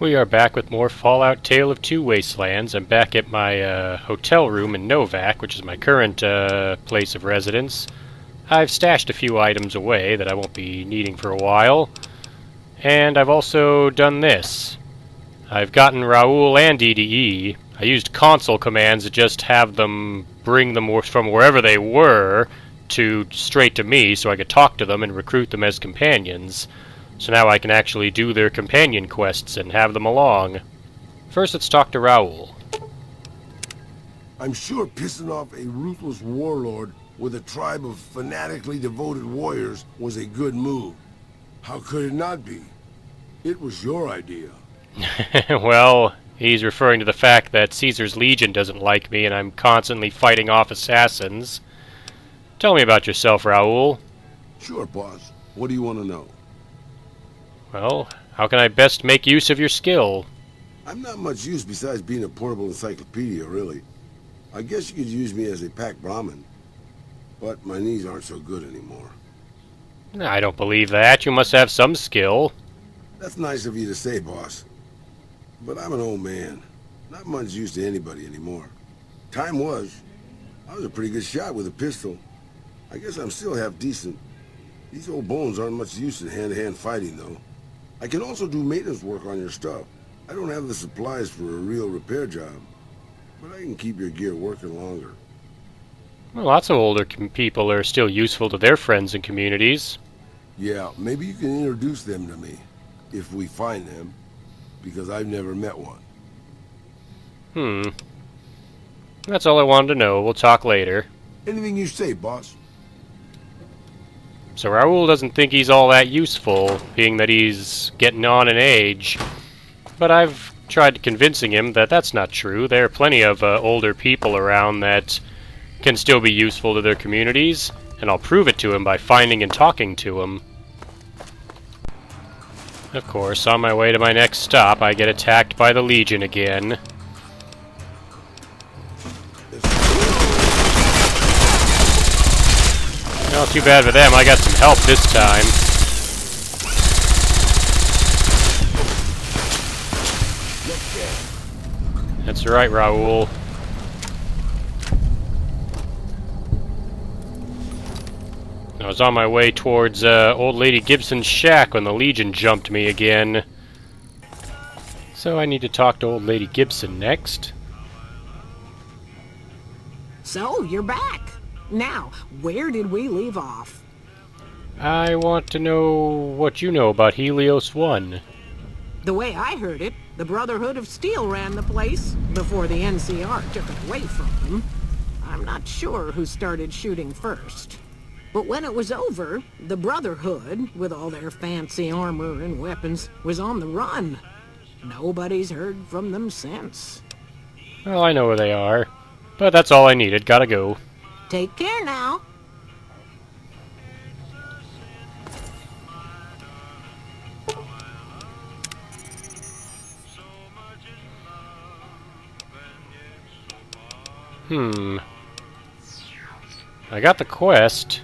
We are back with more Fallout Tale of Two Wastelands. I'm back at my hotel room in Novac, which is my current place of residence. I've stashed a few items away that I won't be needing for a while. And I've also done this. I've gotten Raul and EDE. I used console commands to just have them bring them from wherever they were straight to me so I could talk to them and recruit them as companions. So now I can actually do their companion quests and have them along. First, let's talk to Raul. I'm sure pissing off a ruthless warlord with a tribe of fanatically devoted warriors was a good move. How could it not be? It was your idea. Well, he's referring to the fact that Caesar's Legion doesn't like me and I'm constantly fighting off assassins. Tell me about yourself, Raul. Sure, boss. What do you want to know? Well, how can I best make use of your skill? I'm not much use besides being a portable encyclopedia, really. I guess you could use me as a pack Brahmin. But my knees aren't so good anymore. I don't believe that. You must have some skill. That's nice of you to say, boss. But I'm an old man. Not much use to anybody anymore. Time was. I was a pretty good shot with a pistol. I guess I'm still half decent. These old bones aren't much use in hand-to-hand fighting, though. I can also do maintenance work on your stuff. I don't have the supplies for a real repair job, but I can keep your gear working longer. Well, lots of older people are still useful to their friends and communities. Yeah, maybe you can introduce them to me, if we find them, because I've never met one. That's all I wanted to know. We'll talk later. Anything you say, boss. So Raul doesn't think he's all that useful, being that he's getting on in age. But I've tried convincing him that that's not true. There are plenty of older people around that can still be useful to their communities, and I'll prove it to him by finding and talking to him. Of course, on my way to my next stop, I get attacked by the Legion again. Well, too bad for them. I got some help this time. That's right, Raul. I was on my way towards Old Lady Gibson's shack when the Legion jumped me again. So I need to talk to Old Lady Gibson next. So, you're back. Now, where did we leave off? I want to know what you know about Helios 1. The way I heard it, the Brotherhood of Steel ran the place before the NCR took it away from them. I'm not sure who started shooting first. But when it was over, the Brotherhood, with all their fancy armor and weapons, was on the run. Nobody's heard from them since. Well, I know where they are. But that's all I needed. Gotta go. Take care now. I got the quest,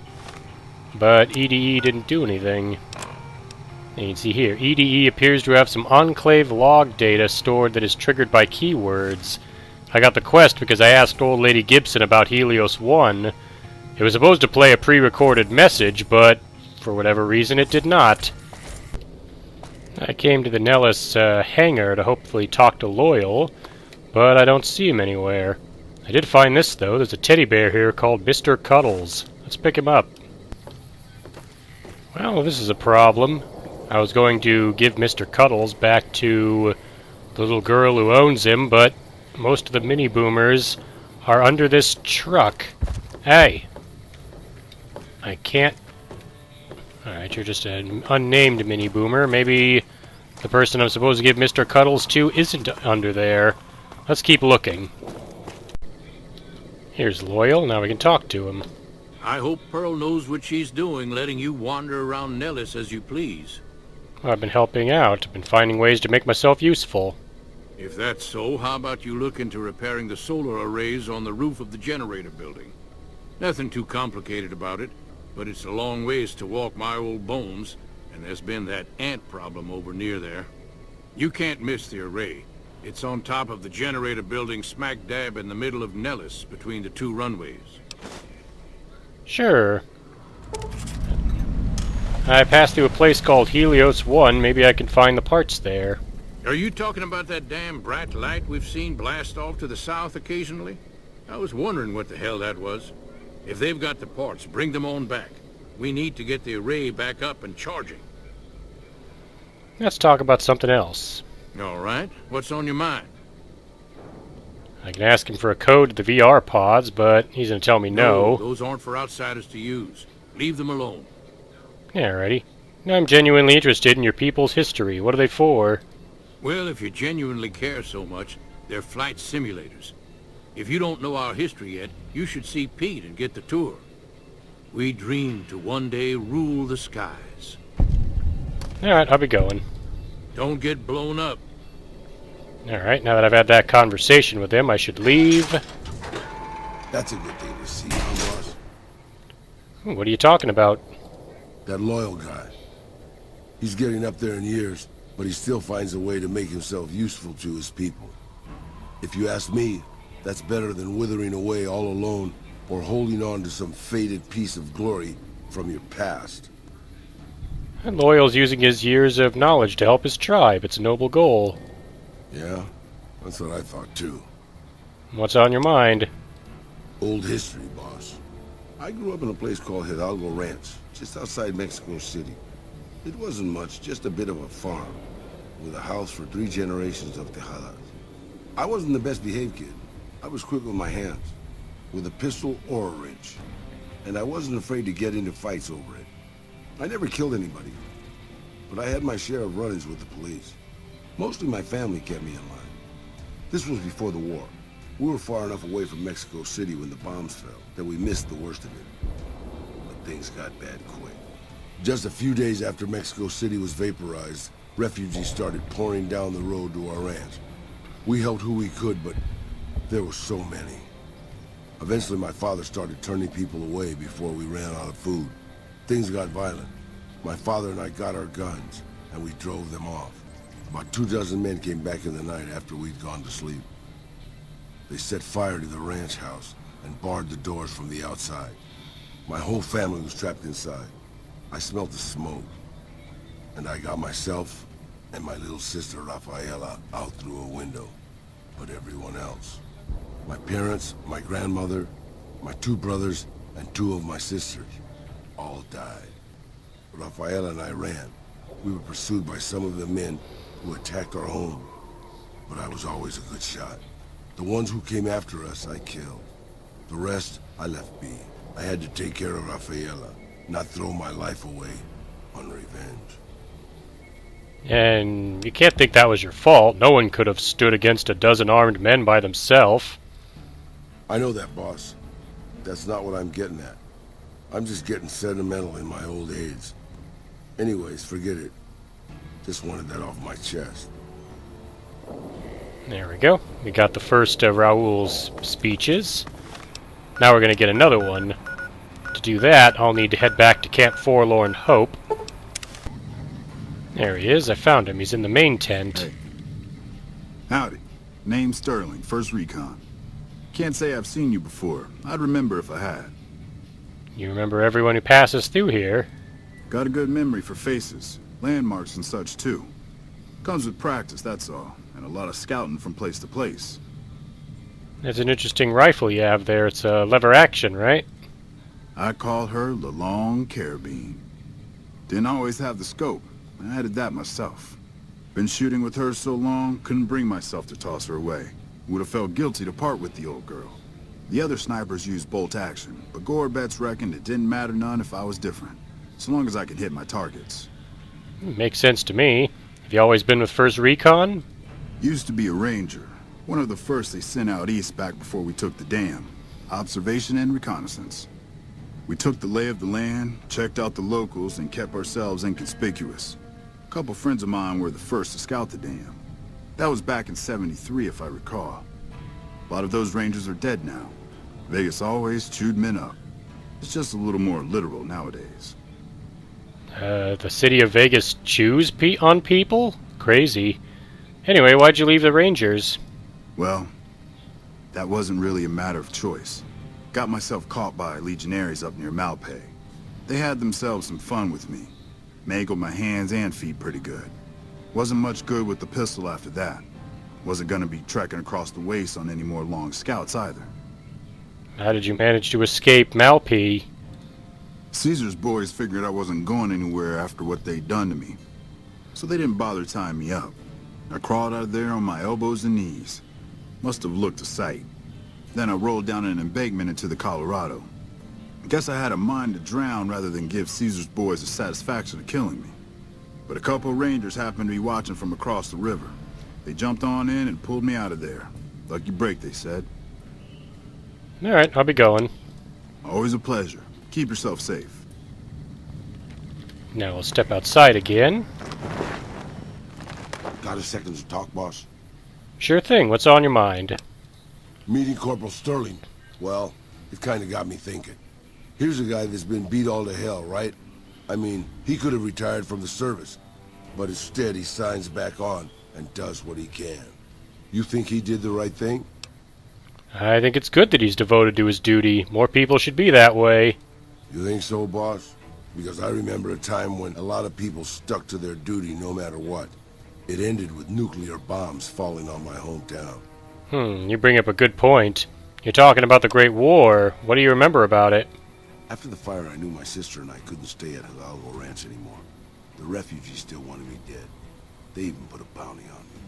but EDE didn't do anything. And you can see here, EDE appears to have some Enclave log data stored that is triggered by keywords. I got the quest because I asked Old Lady Gibson about Helios 1. It was supposed to play a pre-recorded message, but for whatever reason it did not. I came to the Nellis hangar to hopefully talk to Loyal, but I don't see him anywhere. I did find this, though. There's a teddy bear here called Mr. Cuddles. Let's pick him up. Well, this is a problem. I was going to give Mr. Cuddles back to the little girl who owns him, but most of the mini-boomers are under this truck. Hey! I can't... Alright, you're just an unnamed mini-boomer. Maybe the person I'm supposed to give Mr. Cuddles to isn't under there. Let's keep looking. Here's Loyal. Now we can talk to him. I hope Pearl knows what she's doing, letting you wander around Nellis as you please. Well, I've been helping out. I've been finding ways to make myself useful. If that's so, how about you look into repairing the solar arrays on the roof of the generator building? Nothing too complicated about it, but it's a long ways to walk my old bones, and there's been that ant problem over near there. You can't miss the array. It's on top of the generator building smack dab in the middle of Nellis, between the two runways. Sure. I passed through a place called Helios 1. Maybe I can find the parts there. Are you talking about that damn bright light we've seen blast off to the south occasionally? I was wondering what the hell that was. If they've got the parts, bring them on back. We need to get the array back up and charging. Let's talk about something else. All right. What's on your mind? I can ask him for a code to the VR pods, but he's going to tell me no. Those aren't for outsiders to use. Leave them alone. Alrighty. I'm genuinely interested in your people's history. What are they for? Well, if you genuinely care so much, they're flight simulators. If you don't know our history yet, you should see Pete and get the tour. We dream to one day rule the skies. Alright, I'll be going. Don't get blown up. Alright, now that I've had that conversation with him, I should leave. That's a good thing to see, huh, boss? What are you talking about? That loyal guy. He's getting up there in years, but he still finds a way to make himself useful to his people. If you ask me, that's better than withering away all alone or holding on to some faded piece of glory from your past. And Loyal's using his years of knowledge to help his tribe. It's a noble goal. Yeah, that's what I thought too. What's on your mind? Old history, boss. I grew up in a place called Hidalgo Ranch, just outside Mexico City. It wasn't much, just a bit of a farm, with a house for 3 generations of Tejadas. I wasn't the best behaved kid. I was quick with my hands, with a pistol or a wrench. And I wasn't afraid to get into fights over it. I never killed anybody, but I had my share of run-ins with the police. Mostly my family kept me in line. This was before the war. We were far enough away from Mexico City when the bombs fell that we missed the worst of it. But things got bad quick. Just a few days after Mexico City was vaporized, refugees started pouring down the road to our ranch. We helped who we could, but there were so many. Eventually my father started turning people away before we ran out of food. Things got violent. My father and I got our guns, and we drove them off. About 24 men came back in the night after we'd gone to sleep. They set fire to the ranch house and barred the doors from the outside. My whole family was trapped inside. I smelled the smoke, and I got myself and my little sister Rafaela out through a window. But everyone else, my parents, my grandmother, my 2 brothers, and 2 of my sisters, all died. Rafaela and I ran. We were pursued by some of the men who attacked our home, but I was always a good shot. The ones who came after us, I killed. The rest, I left be. I had to take care of Rafaela, not throw my life away on revenge. And you can't think that was your fault. No one could have stood against a dozen armed men by themselves. I know that, boss. That's not what I'm getting at. I'm just getting sentimental in my old age. Anyways, forget it. Just wanted that off my chest. There we go. We got the first Raul's speeches. Now we're going to get another one. To do that, I'll need to head back to Camp Forlorn Hope. There he is. I found him. He's in the main tent. Hey. Howdy. Name's Sterling, First Recon. Can't say I've seen you before. I'd remember if I had. You remember everyone who passes through here. Got a good memory for faces, landmarks and such too. Comes with practice, that's all, and a lot of scouting from place to place. That's an interesting rifle you have there. It's a lever action, right? I call her the Long Carabine. Didn't always have the scope. I added that myself. Been shooting with her so long, couldn't bring myself to toss her away. Would have felt guilty to part with the old girl. The other snipers used bolt action, but Gorbets reckoned it didn't matter none if I was different, so long as I could hit my targets. Makes sense to me. Have you always been with First Recon? Used to be a ranger. One of the first they sent out east back before we took the dam. Observation and reconnaissance. We took the lay of the land, checked out the locals, and kept ourselves inconspicuous. A couple friends of mine were the first to scout the dam. That was back in '73, if I recall. A lot of those rangers are dead now. Vegas always chewed men up. It's just a little more literal nowadays. The city of Vegas chews on people? Crazy. Anyway, why'd you leave the Rangers? Well, that wasn't really a matter of choice. Got myself caught by legionaries up near Malpay. They had themselves some fun with me. Mangled my hands and feet pretty good. Wasn't much good with the pistol after that. Wasn't gonna be trekking across the waste on any more long scouts either. How did you manage to escape Malpay? Caesar's boys figured I wasn't going anywhere after what they'd done to me. So they didn't bother tying me up. I crawled out of there on my elbows and knees. Must have looked a sight. Then I rolled down an embankment into the Colorado. I guess I had a mind to drown rather than give Caesar's boys the satisfaction of killing me. But a couple of Rangers happened to be watching from across the river. They jumped on in and pulled me out of there. Lucky break, they said. Alright, I'll be going. Always a pleasure. Keep yourself safe. Now we'll step outside again. Got a second to talk, boss? Sure thing, what's on your mind? Meeting Corporal Sterling. Well, it kind of got me thinking. Here's a guy that's been beat all to hell, right? I mean, he could have retired from the service, but instead he signs back on and does what he can. You think he did the right thing? I think it's good that he's devoted to his duty. More people should be that way. You think so, boss? Because I remember a time when a lot of people stuck to their duty no matter what. It ended with nuclear bombs falling on my hometown. You bring up a good point. You're talking about the Great War. What do you remember about it? After the fire, I knew my sister and I couldn't stay at Hidalgo Ranch anymore. The refugees still wanted me dead. They even put a bounty on me.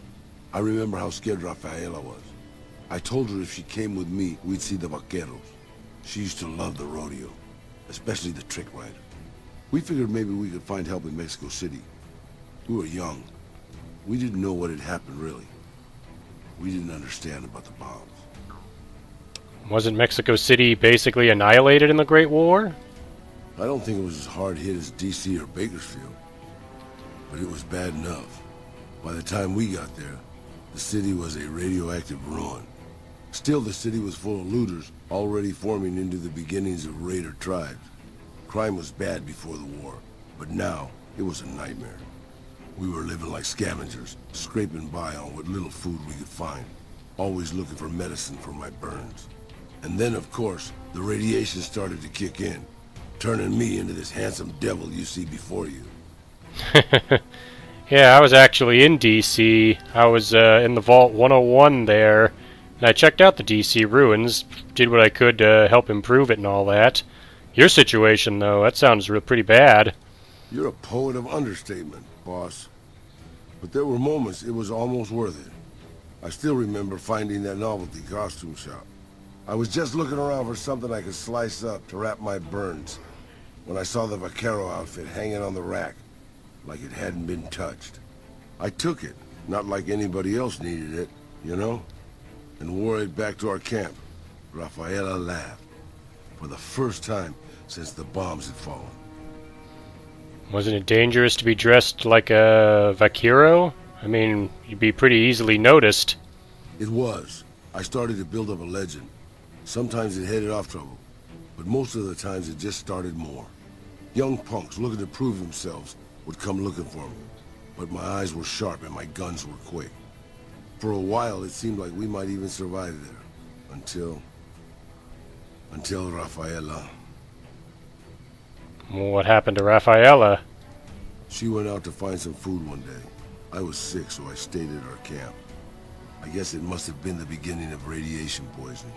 I remember how scared Rafaela was. I told her if she came with me, we'd see the vaqueros. She used to love the rodeo, especially the trick rider. We figured maybe we could find help in Mexico City. We were young. We didn't know what had happened, really. We didn't understand about the bombs. Wasn't Mexico City basically annihilated in the Great War? I don't think it was as hard hit as D.C. or Bakersfield, but it was bad enough. By the time we got there, the city was a radioactive ruin. Still, the city was full of looters, already forming into the beginnings of raider tribes. Crime was bad before the war, but now it was a nightmare. We were living like scavengers, scraping by on what little food we could find, always looking for medicine for my burns. And then, of course, the radiation started to kick in, turning me into this handsome devil you see before you. Yeah, I was actually in D.C. I was in the Vault 101 there, and I checked out the D.C. ruins, did what I could to help improve it and all that. Your situation, though, that sounds pretty bad. You're a poet of understatement, boss. But there were moments it was almost worth it. I still remember finding that novelty costume shop. I was just looking around for something I could slice up to wrap my burns when I saw the vaquero outfit hanging on the rack, like it hadn't been touched. I took it, not like anybody else needed it, you know, and wore it back to our camp. Rafaela laughed, for the first time since the bombs had fallen. Wasn't it dangerous to be dressed like a vaquero? I mean, you'd be pretty easily noticed. It was. I started to build up a legend. Sometimes it headed off trouble, but most of the times it just started more. Young punks looking to prove themselves would come looking for me, but my eyes were sharp and my guns were quick. For a while, it seemed like we might even survive there, until Rafaela. What happened to Rafaela? She went out to find some food one day. I was sick, so I stayed at our camp. I guess it must have been the beginning of radiation poisoning.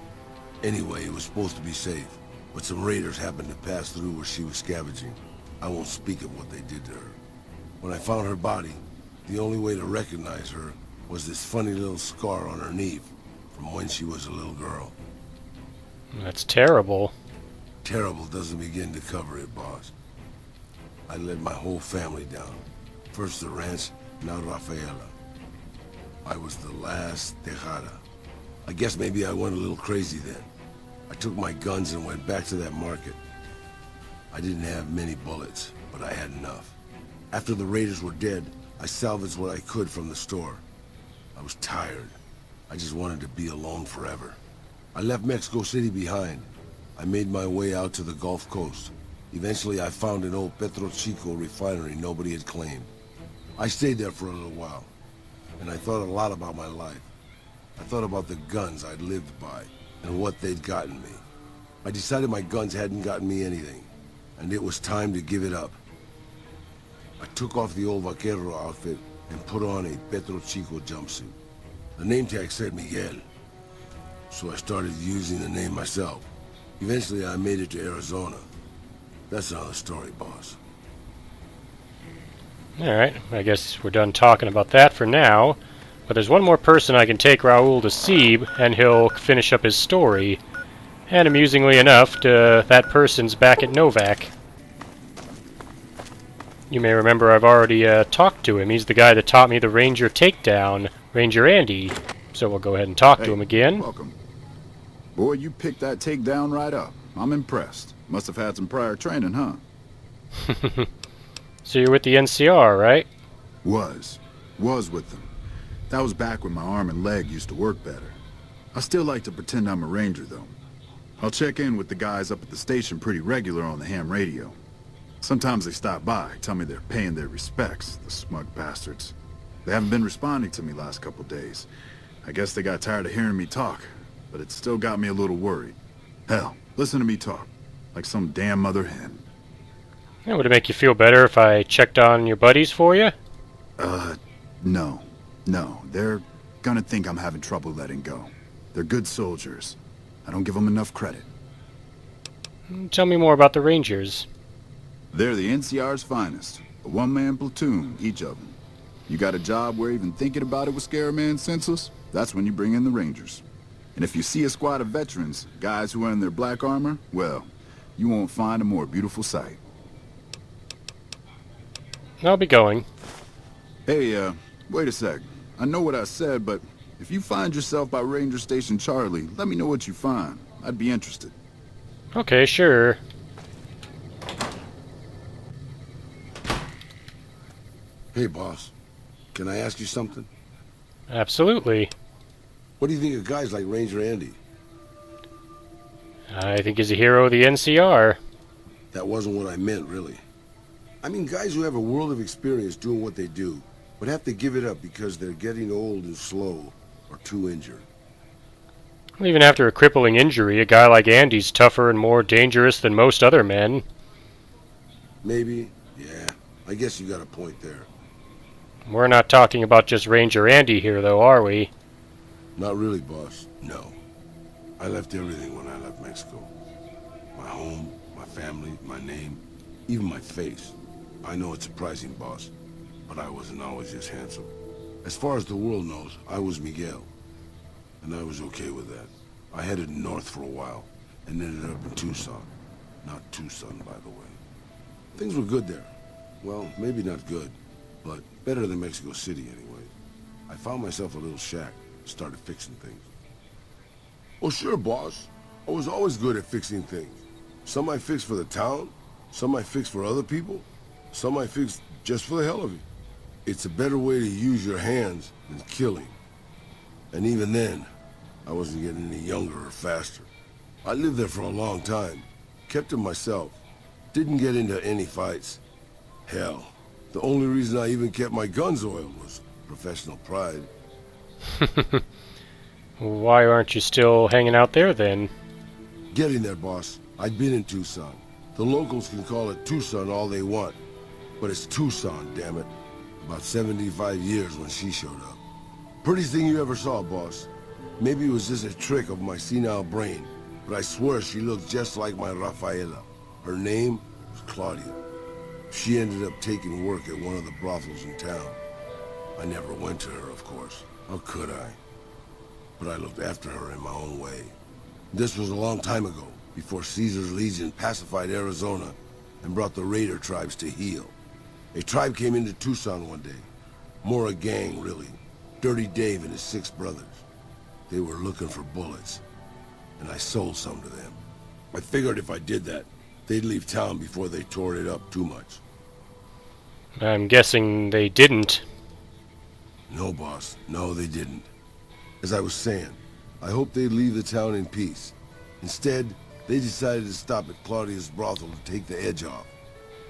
Anyway, it was supposed to be safe, but some raiders happened to pass through where she was scavenging. I won't speak of what they did to her. When I found her body, the only way to recognize her was this funny little scar on her knee from when she was a little girl. That's terrible. Terrible doesn't begin to cover it, boss. I let my whole family down. First the ranch, now Rafaela. I was the last Tejada. I guess maybe I went a little crazy then. I took my guns and went back to that market. I didn't have many bullets, but I had enough. After the raiders were dead, I salvaged what I could from the store. I was tired. I just wanted to be alone forever. I left Mexico City behind. I made my way out to the Gulf Coast. Eventually, I found an old Petro Chico refinery nobody had claimed. I stayed there for a little while, and I thought a lot about my life. I thought about the guns I'd lived by, and what they'd gotten me. I decided my guns hadn't gotten me anything, and it was time to give it up. I took off the old vaquero outfit and put on a Petro Chico jumpsuit. The name tag said Miguel, so I started using the name myself. Eventually, I made it to Arizona. That's another story, boss. Alright, I guess we're done talking about that for now. But there's one more person I can take Raul to see, and he'll finish up his story. And amusingly enough, that person's back at Novak. You may remember I've already talked to him. He's the guy that taught me the Ranger takedown, Ranger Andy. So we'll go ahead and talk to him again. Welcome. Boy, you picked that takedown right up. I'm impressed. Must have had some prior training, huh? So you're with the NCR, right? Was with them. That was back when my arm and leg used to work better. I still like to pretend I'm a ranger, though. I'll check in with the guys up at the station pretty regular on the ham radio. Sometimes they stop by, tell me they're paying their respects, the smug bastards. They haven't been responding to me last couple days. I guess they got tired of hearing me talk, but it still got me a little worried. Hell, listen to me talk, like some damn mother hen. Yeah, would it make you feel better if I checked on your buddies for you? No. They're gonna think I'm having trouble letting go. They're good soldiers. I don't give them enough credit. Tell me more about the Rangers. They're the NCR's finest. A one-man platoon, each of them. You got a job where even thinking about it would scare a man senseless? That's when you bring in the Rangers. And if you see a squad of veterans, guys who are in their black armor, well, you won't find a more beautiful sight. I'll be going. Hey, wait a sec. I know what I said, but if you find yourself by Ranger Station Charlie, let me know what you find. I'd be interested. Okay, sure. Hey, boss. Can I ask you something? Absolutely. What do you think of guys like Ranger Andy? I think he's a hero of the NCR. That wasn't what I meant, really. I mean guys who have a world of experience doing what they do, but have to give it up because they're getting old and slow or too injured. Well, even after a crippling injury, a guy like Andy's tougher and more dangerous than most other men. Maybe, yeah. I guess you got a point there. We're not talking about just Ranger Andy here, though, are we? Not really, boss. No. I left everything when I left Mexico. My home, my family, my name, even my face. I know it's surprising, boss, but I wasn't always just handsome. As far as the world knows, I was Miguel, and I was okay with that. I headed north for a while, and ended up in Tucson. Not Tucson, by the way. Things were good there. Well, maybe not good, but better than Mexico City anyway. I found myself a little shack, started fixing things. Oh sure, boss. I was always good at fixing things. Some I fixed for the town, some I fixed for other people, some I fixed just for the hell of it. It's a better way to use your hands than killing. And even then, I wasn't getting any younger or faster. I lived there for a long time, kept to myself, didn't get into any fights. Hell, the only reason I even kept my guns oiled was professional pride. Why aren't you still hanging out there, then? Getting there, boss. I'd been in Tucson. The locals can call it Tucson all they want, but it's Tucson, damn it. About 75 years when she showed up. Prettiest thing you ever saw, boss. Maybe it was just a trick of my senile brain, but I swear she looked just like my Rafaela. Her name was Claudia. She ended up taking work at one of the brothels in town. I never went to her, of course. How could I? But I looked after her in my own way. This was a long time ago, before Caesar's Legion pacified Arizona and brought the raider tribes to heel. A tribe came into Tucson one day. More a gang, really. Dirty Dave and his 6 brothers. They were looking for bullets, and I sold some to them. I figured if I did that, they'd leave town before they tore it up too much. I'm guessing they didn't. No, boss. No, they didn't. As I was saying, I hoped they'd leave the town in peace. Instead, they decided to stop at Claudia's brothel to take the edge off.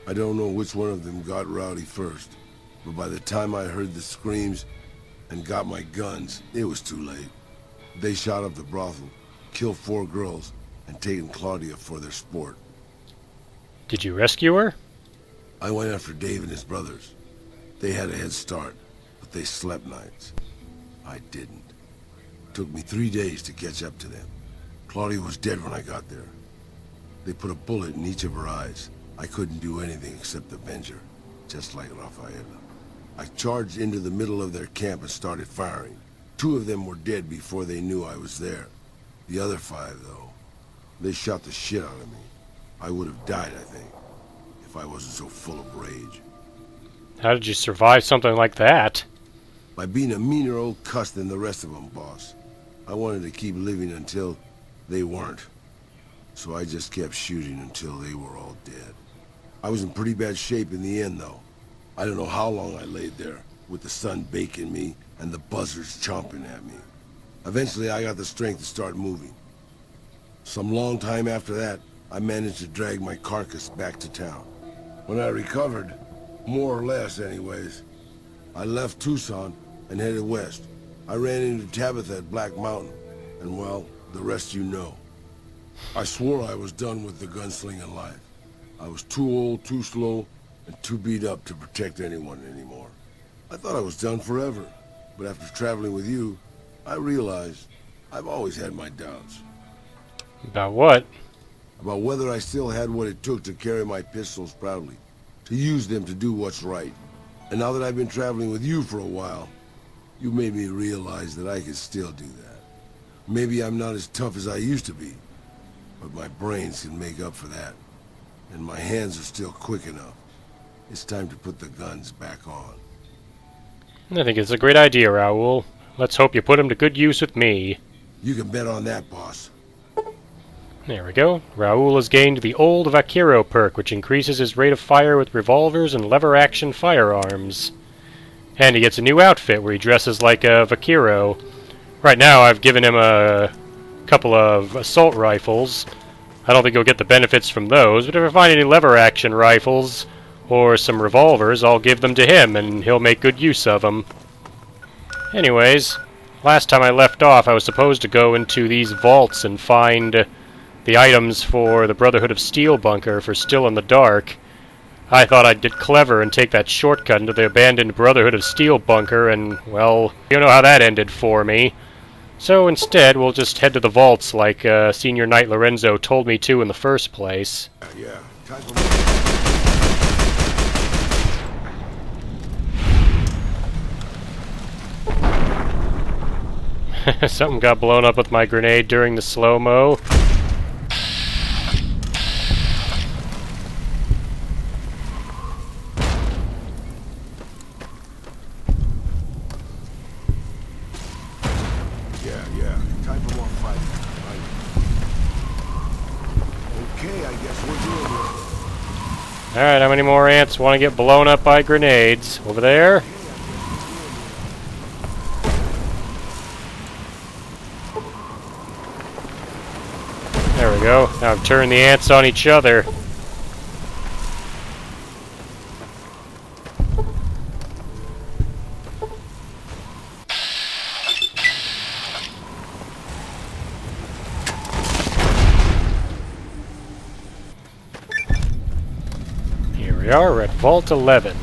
I don't know which one of them got rowdy first, but by the time I heard the screams and got my guns, it was too late. They shot up the brothel, killed 4 girls, and taken Claudia for their sport. Did you rescue her? I went after Dave and his brothers. They had a head start, but they slept nights. I didn't. Took me 3 days to catch up to them. Claudia was dead when I got there. They put a bullet in each of her eyes. I couldn't do anything except avenge her, just like Rafaela. I charged into the middle of their camp and started firing. 2 of them were dead before they knew I was there. The other 5, though, they shot the shit out of me. I would have died, I think, if I wasn't so full of rage. How did you survive something like that? By being a meaner old cuss than the rest of them, boss. I wanted to keep living until they weren't. So I just kept shooting until they were all dead. I was in pretty bad shape in the end, though. I don't know how long I laid there, with the sun baking me and the buzzards chomping at me. Eventually, I got the strength to start moving. Some long time after that, I managed to drag my carcass back to town. When I recovered, more or less anyways, I left Tucson and headed west. I ran into Tabitha at Black Mountain, and well, the rest you know. I swore I was done with the gunslinging life. I was too old, too slow, and too beat up to protect anyone anymore. I thought I was done forever, but after traveling with you, I realized I've always had my doubts. About what? About whether I still had what it took to carry my pistols proudly, to use them to do what's right. And now that I've been traveling with you for a while, you made me realize that I could still do that. Maybe I'm not as tough as I used to be, but my brains can make up for that. And my hands are still quick enough. It's time to put the guns back on. I think it's a great idea, Raul. Let's hope you put them to good use with me. You can bet on that, boss. There we go. Raul has gained the Old Vaquero perk, which increases his rate of fire with revolvers and lever-action firearms. And he gets a new outfit where he dresses like a vaquero. Right now I've given him a couple of assault rifles. I don't think he'll get the benefits from those, but if I find any lever-action rifles or some revolvers, I'll give them to him, and he'll make good use of them. Anyways, last time I left off, I was supposed to go into these vaults and find the items for the Brotherhood of Steel bunker for Still in the Dark. I thought I'd get clever and take that shortcut into the abandoned Brotherhood of Steel bunker, and, well, you know how that ended for me. So instead, we'll just head to the vaults like Senior Knight Lorenzo told me to in the first place. Yeah. Time for Something got blown up with my grenade during the slow-mo. Yeah. Time for more fighting. Okay, I guess we're doing this. Alright, how many more ants want to get blown up by grenades? Over there? There we go. Now I've turned the ants on each other. Here we are, we're at Vault 11.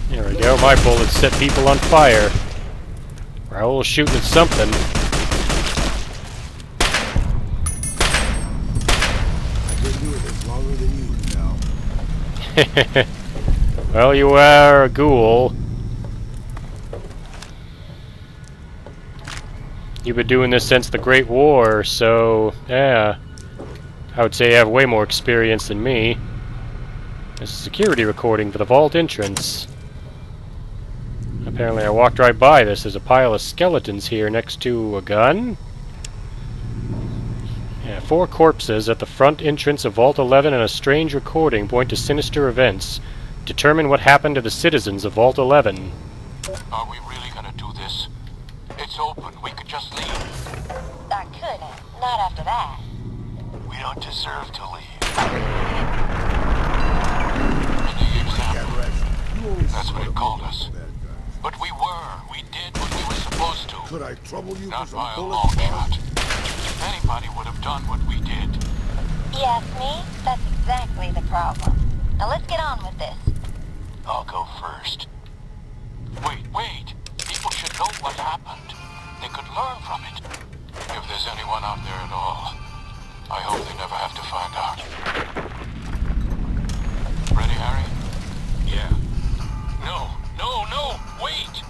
There we go, my bullets set people on fire. Raul's shooting at something. I've been doing this longer than you, pal. Well, you are a ghoul. You've been doing this since the Great War, so, yeah. I would say you have way more experience than me. This is a security recording for the vault entrance. Apparently I walked right by this. There's a pile of skeletons here next to a gun. Yeah, 4 corpses at the front entrance of Vault 11 and a strange recording point to sinister events. Determine what happened to the citizens of Vault 11. Are we really gonna do this? It's open. We could just leave. Not after that. We don't deserve to leave. The example. That's what it called us. But we were. We did what we were supposed to. Could I trouble you Not for by some a bullets, long boss? shot. If anybody would have done what we did. You ask me? That's exactly the problem. Now let's get on with this. I'll go first. Wait. People should know what happened. They could learn from it. If there's anyone out there at all, I hope they never have to find out. Ready, Harry? Yeah. No, wait!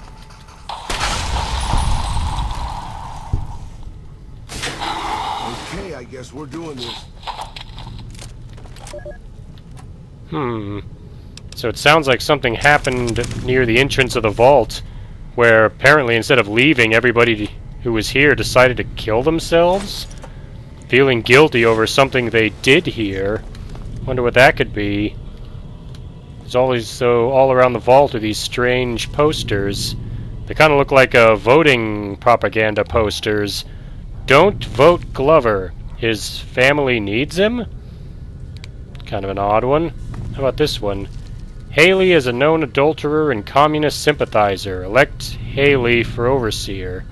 Okay, I guess we're doing this. So it sounds like something happened near the entrance of the vault, where apparently instead of leaving, everybody who was here decided to kill themselves? Feeling guilty over something they did here. Wonder what that could be. There's always, all around the vault are these strange posters. They kind of look like voting propaganda posters. Don't vote Glover. His family needs him? Kind of an odd one. How about this one? Haley is a known adulterer and communist sympathizer. Elect Haley for overseer.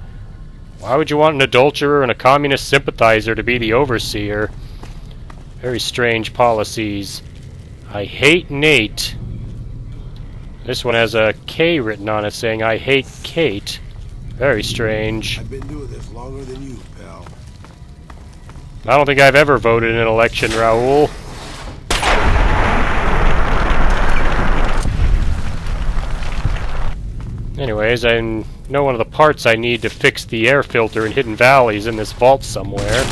Why would you want an adulterer and a communist sympathizer to be the overseer? Very strange policies. I hate Nate. This one has a K written on it saying I hate Kate. Very strange. I've been doing this longer than you, pal. I don't think I've ever voted in an election, Raul. Anyways, I know one of the parts I need to fix the air filter in Hidden Valley is in this vault somewhere.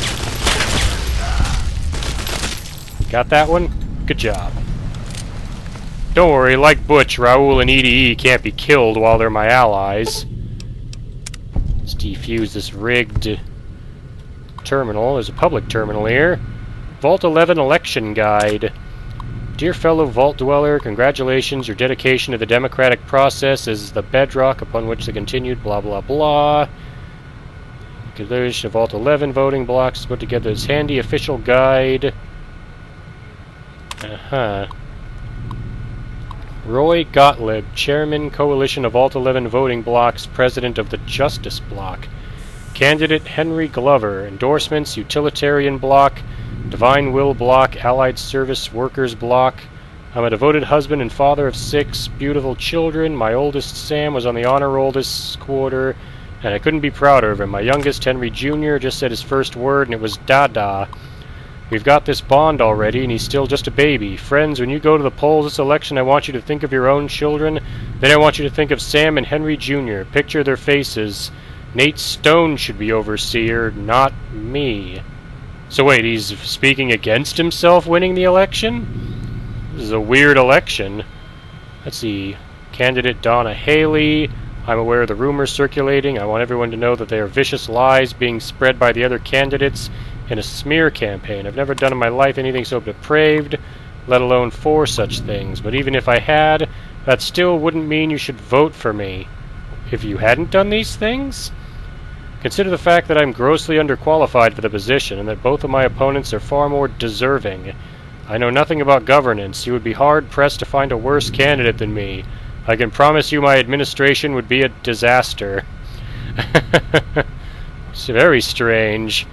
Got that one? Good job. Don't worry, like Butch, Raul and EDE can't be killed while they're my allies. Let's defuse this rigged terminal. There's a public terminal here. Vault 11 Election Guide. Dear fellow Vault Dweller, congratulations. Your dedication to the democratic process is the bedrock upon which the continued blah blah blah. Congratulations of Vault 11 voting blocks put together this handy official guide. Roy Gottlieb, Chairman, Coalition of Vault 11 Voting Blocks, President of the Justice Block. Candidate Henry Glover, Endorsements, Utilitarian Block, Divine Will Block, Allied Service Workers Block. I'm a devoted husband and father of 6 beautiful children. My oldest, Sam, was on the honor roll this quarter, and I couldn't be prouder of him. My youngest, Henry Jr., just said his first word, and it was Dada. We've got this bond already, and he's still just a baby. Friends, when you go to the polls this election, I want you to think of your own children. Then I want you to think of Sam and Henry Jr. Picture their faces. Nate Stone should be overseer, not me. So wait, he's speaking against himself winning the election? This is a weird election. Let's see. Candidate Donna Haley. I'm aware of the rumors circulating. I want everyone to know that they are vicious lies being spread by the other candidates in a smear campaign. I've never done in my life anything so depraved, let alone 4 such things. But even if I had, that still wouldn't mean you should vote for me. If you hadn't done these things? Consider the fact that I'm grossly underqualified for the position, and that both of my opponents are far more deserving. I know nothing about governance. You would be hard-pressed to find a worse candidate than me. I can promise you my administration would be a disaster. It's very strange.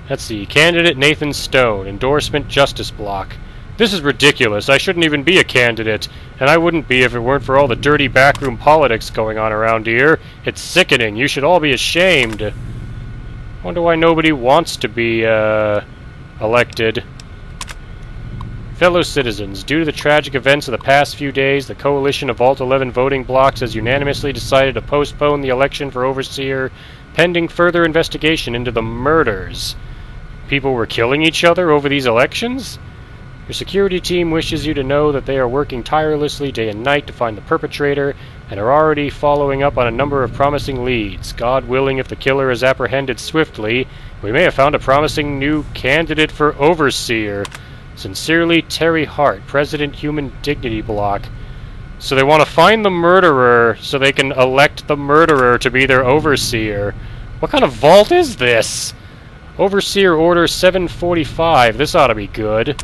Let's see. Candidate Nathan Stone. Endorsement Justice Block. This is ridiculous. I shouldn't even be a candidate. And I wouldn't be if it weren't for all the dirty backroom politics going on around here. It's sickening. You should all be ashamed. Wonder why nobody wants to be, elected. Fellow citizens, due to the tragic events of the past few days, the coalition of Vault 11 voting blocks has unanimously decided to postpone the election for overseer pending further investigation into the murders. People were killing each other over these elections? Your security team wishes you to know that they are working tirelessly day and night to find the perpetrator and are already following up on a number of promising leads. God willing, if the killer is apprehended swiftly, we may have found a promising new candidate for overseer. Sincerely, Terry Hart, President Human Dignity Block. So they want to find the murderer so they can elect the murderer to be their overseer. What kind of vault is this? Overseer Order 745. This ought to be good.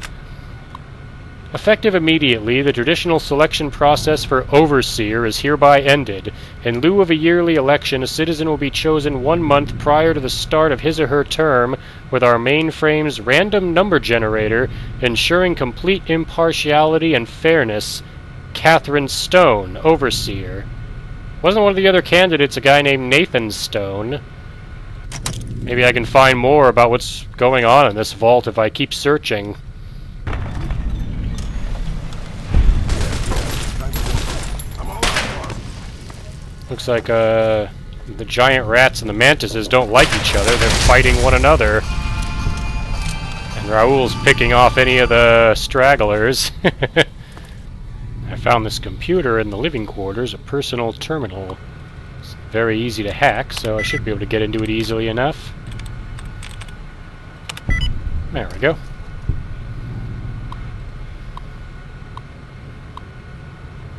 Effective immediately, the traditional selection process for Overseer is hereby ended. In lieu of a yearly election, a citizen will be chosen 1 month prior to the start of his or her term with our Mainframe's random number generator, ensuring complete impartiality and fairness. Catherine Stone, Overseer. Wasn't one of the other candidates a guy named Nathan Stone? Maybe I can find more about what's going on in this vault if I keep searching. Looks like the giant rats and the mantises don't like each other. They're fighting one another. And Raul's picking off any of the stragglers. I found this computer in the living quarters, a personal terminal. It's very easy to hack, so I should be able to get into it easily enough. There we go.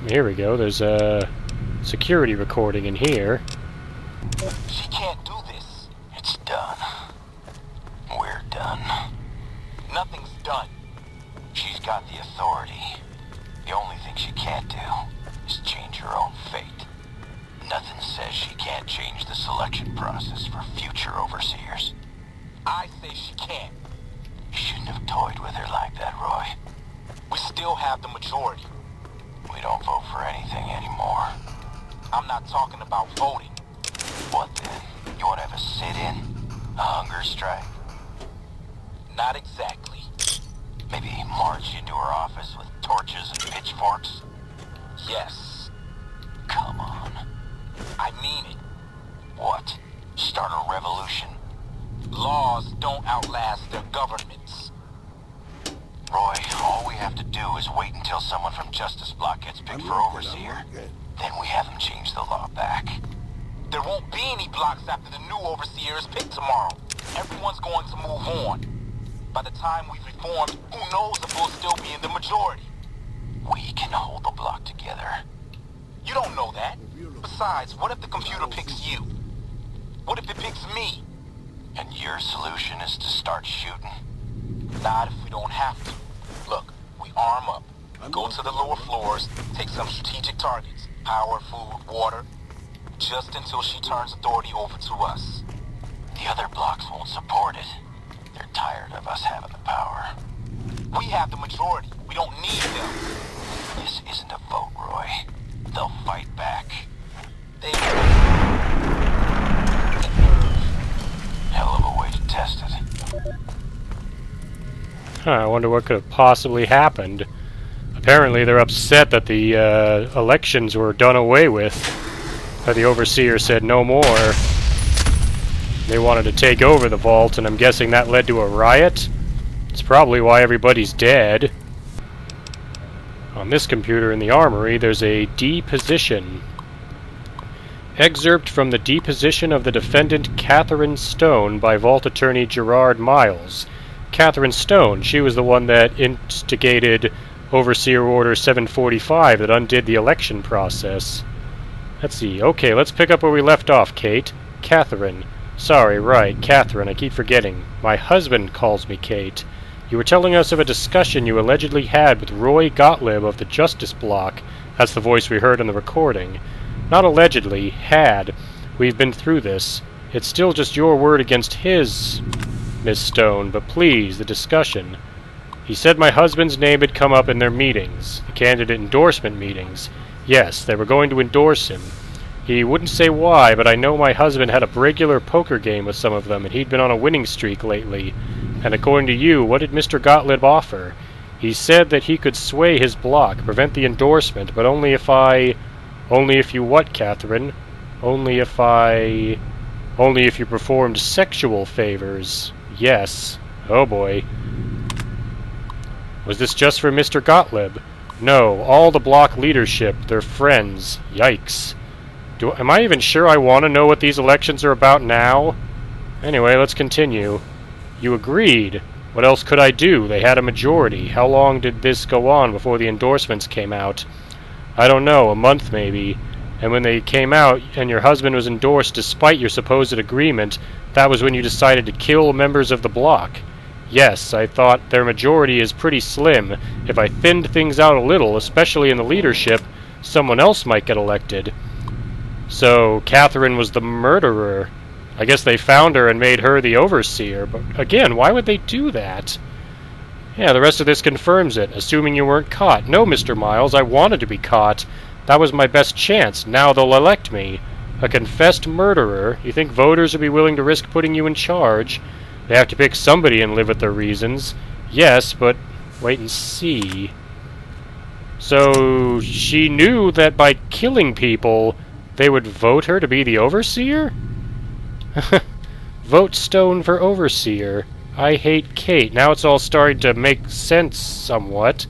Here we go. There's a security recording in here. She can't do this. It's done. We're done. Nothing's done. She's got the authority. The only thing she can't do is change her own fate. Nothing says she can't change the selection process for future overseers. I say she can't. You shouldn't have toyed with her like that, Roy. We still have the majority. We don't vote for anything anymore. I'm not talking about voting. What then? You want to have a sit-in? A hunger strike? Not exactly. Maybe march into her office with torches and pitchforks? Yes. Come on. I mean it. What? Start a revolution? Laws don't outlast their governments. Roy, all we have to do is wait until someone from Justice Block gets picked for Overseer. Then we have them change the law back. There won't be any blocks after the new Overseer is picked tomorrow. Everyone's going to move on. By the time we've reformed, who knows if we'll still be in the majority? We can hold the block together. You don't know that. Besides, what if the computer picks you? What if it picks me? And your solution is to start shooting? Not if we don't have to. Look, we arm up. Go to the lower floors, take some strategic targets. Power, food, water. Just until she turns authority over to us. The other blocks won't support it. They're tired of us having the power. We have the majority. We don't need them. This isn't a vote, Roy. They'll fight back. They hell of a way to test it. Huh, I wonder what could have possibly happened. Apparently they're upset that the elections were done away with. That the Overseer said no more. They wanted to take over the vault, and I'm guessing that led to a riot? It's probably why everybody's dead. On this computer in the armory, there's a deposition. Excerpt from the deposition of the defendant Catherine Stone by Vault Attorney Gerard Miles. Catherine Stone, she was the one that instigated Overseer Order 745 that undid the election process. Let's see. Okay, let's pick up where we left off, Kate. Catherine. Sorry, right, Catherine, I keep forgetting. My husband calls me Kate. You were telling us of a discussion you allegedly had with Roy Gottlieb of the Justice Block. That's the voice we heard in the recording. Not allegedly, had. We've been through this. It's still just your word against his, Miss Stone, but please, the discussion. He said my husband's name had come up in their meetings, the candidate endorsement meetings. Yes, they were going to endorse him. He wouldn't say why, but I know my husband had a regular poker game with some of them, and he'd been on a winning streak lately. And according to you, what did Mr. Gottlieb offer? He said that he could sway his block, prevent the endorsement, but only if you what, Catherine? Only if you performed sexual favors. Yes. Oh boy. Was this just for Mr. Gottlieb? No, all the block leadership, their friends. Yikes. Am I even sure I want to know what these elections are about now? Anyway, let's continue. You agreed. What else could I do? They had a majority. How long did this go on before the endorsements came out? I don't know, a month maybe. And when they came out and your husband was endorsed despite your supposed agreement, that was when you decided to kill members of the bloc. Yes, I thought their majority is pretty slim. If I thinned things out a little, especially in the leadership, someone else might get elected. So, Catherine was the murderer. I guess they found her and made her the overseer, but again, why would they do that? Yeah, the rest of this confirms it, assuming you weren't caught. No, Mr. Miles, I wanted to be caught. That was my best chance. Now they'll elect me. A confessed murderer. You think voters would be willing to risk putting you in charge? They have to pick somebody and live with their reasons. Yes, but wait and see. So she knew that by killing people, they would vote her to be the overseer? Vote Stone for overseer. I hate Kate. Now it's all starting to make sense somewhat.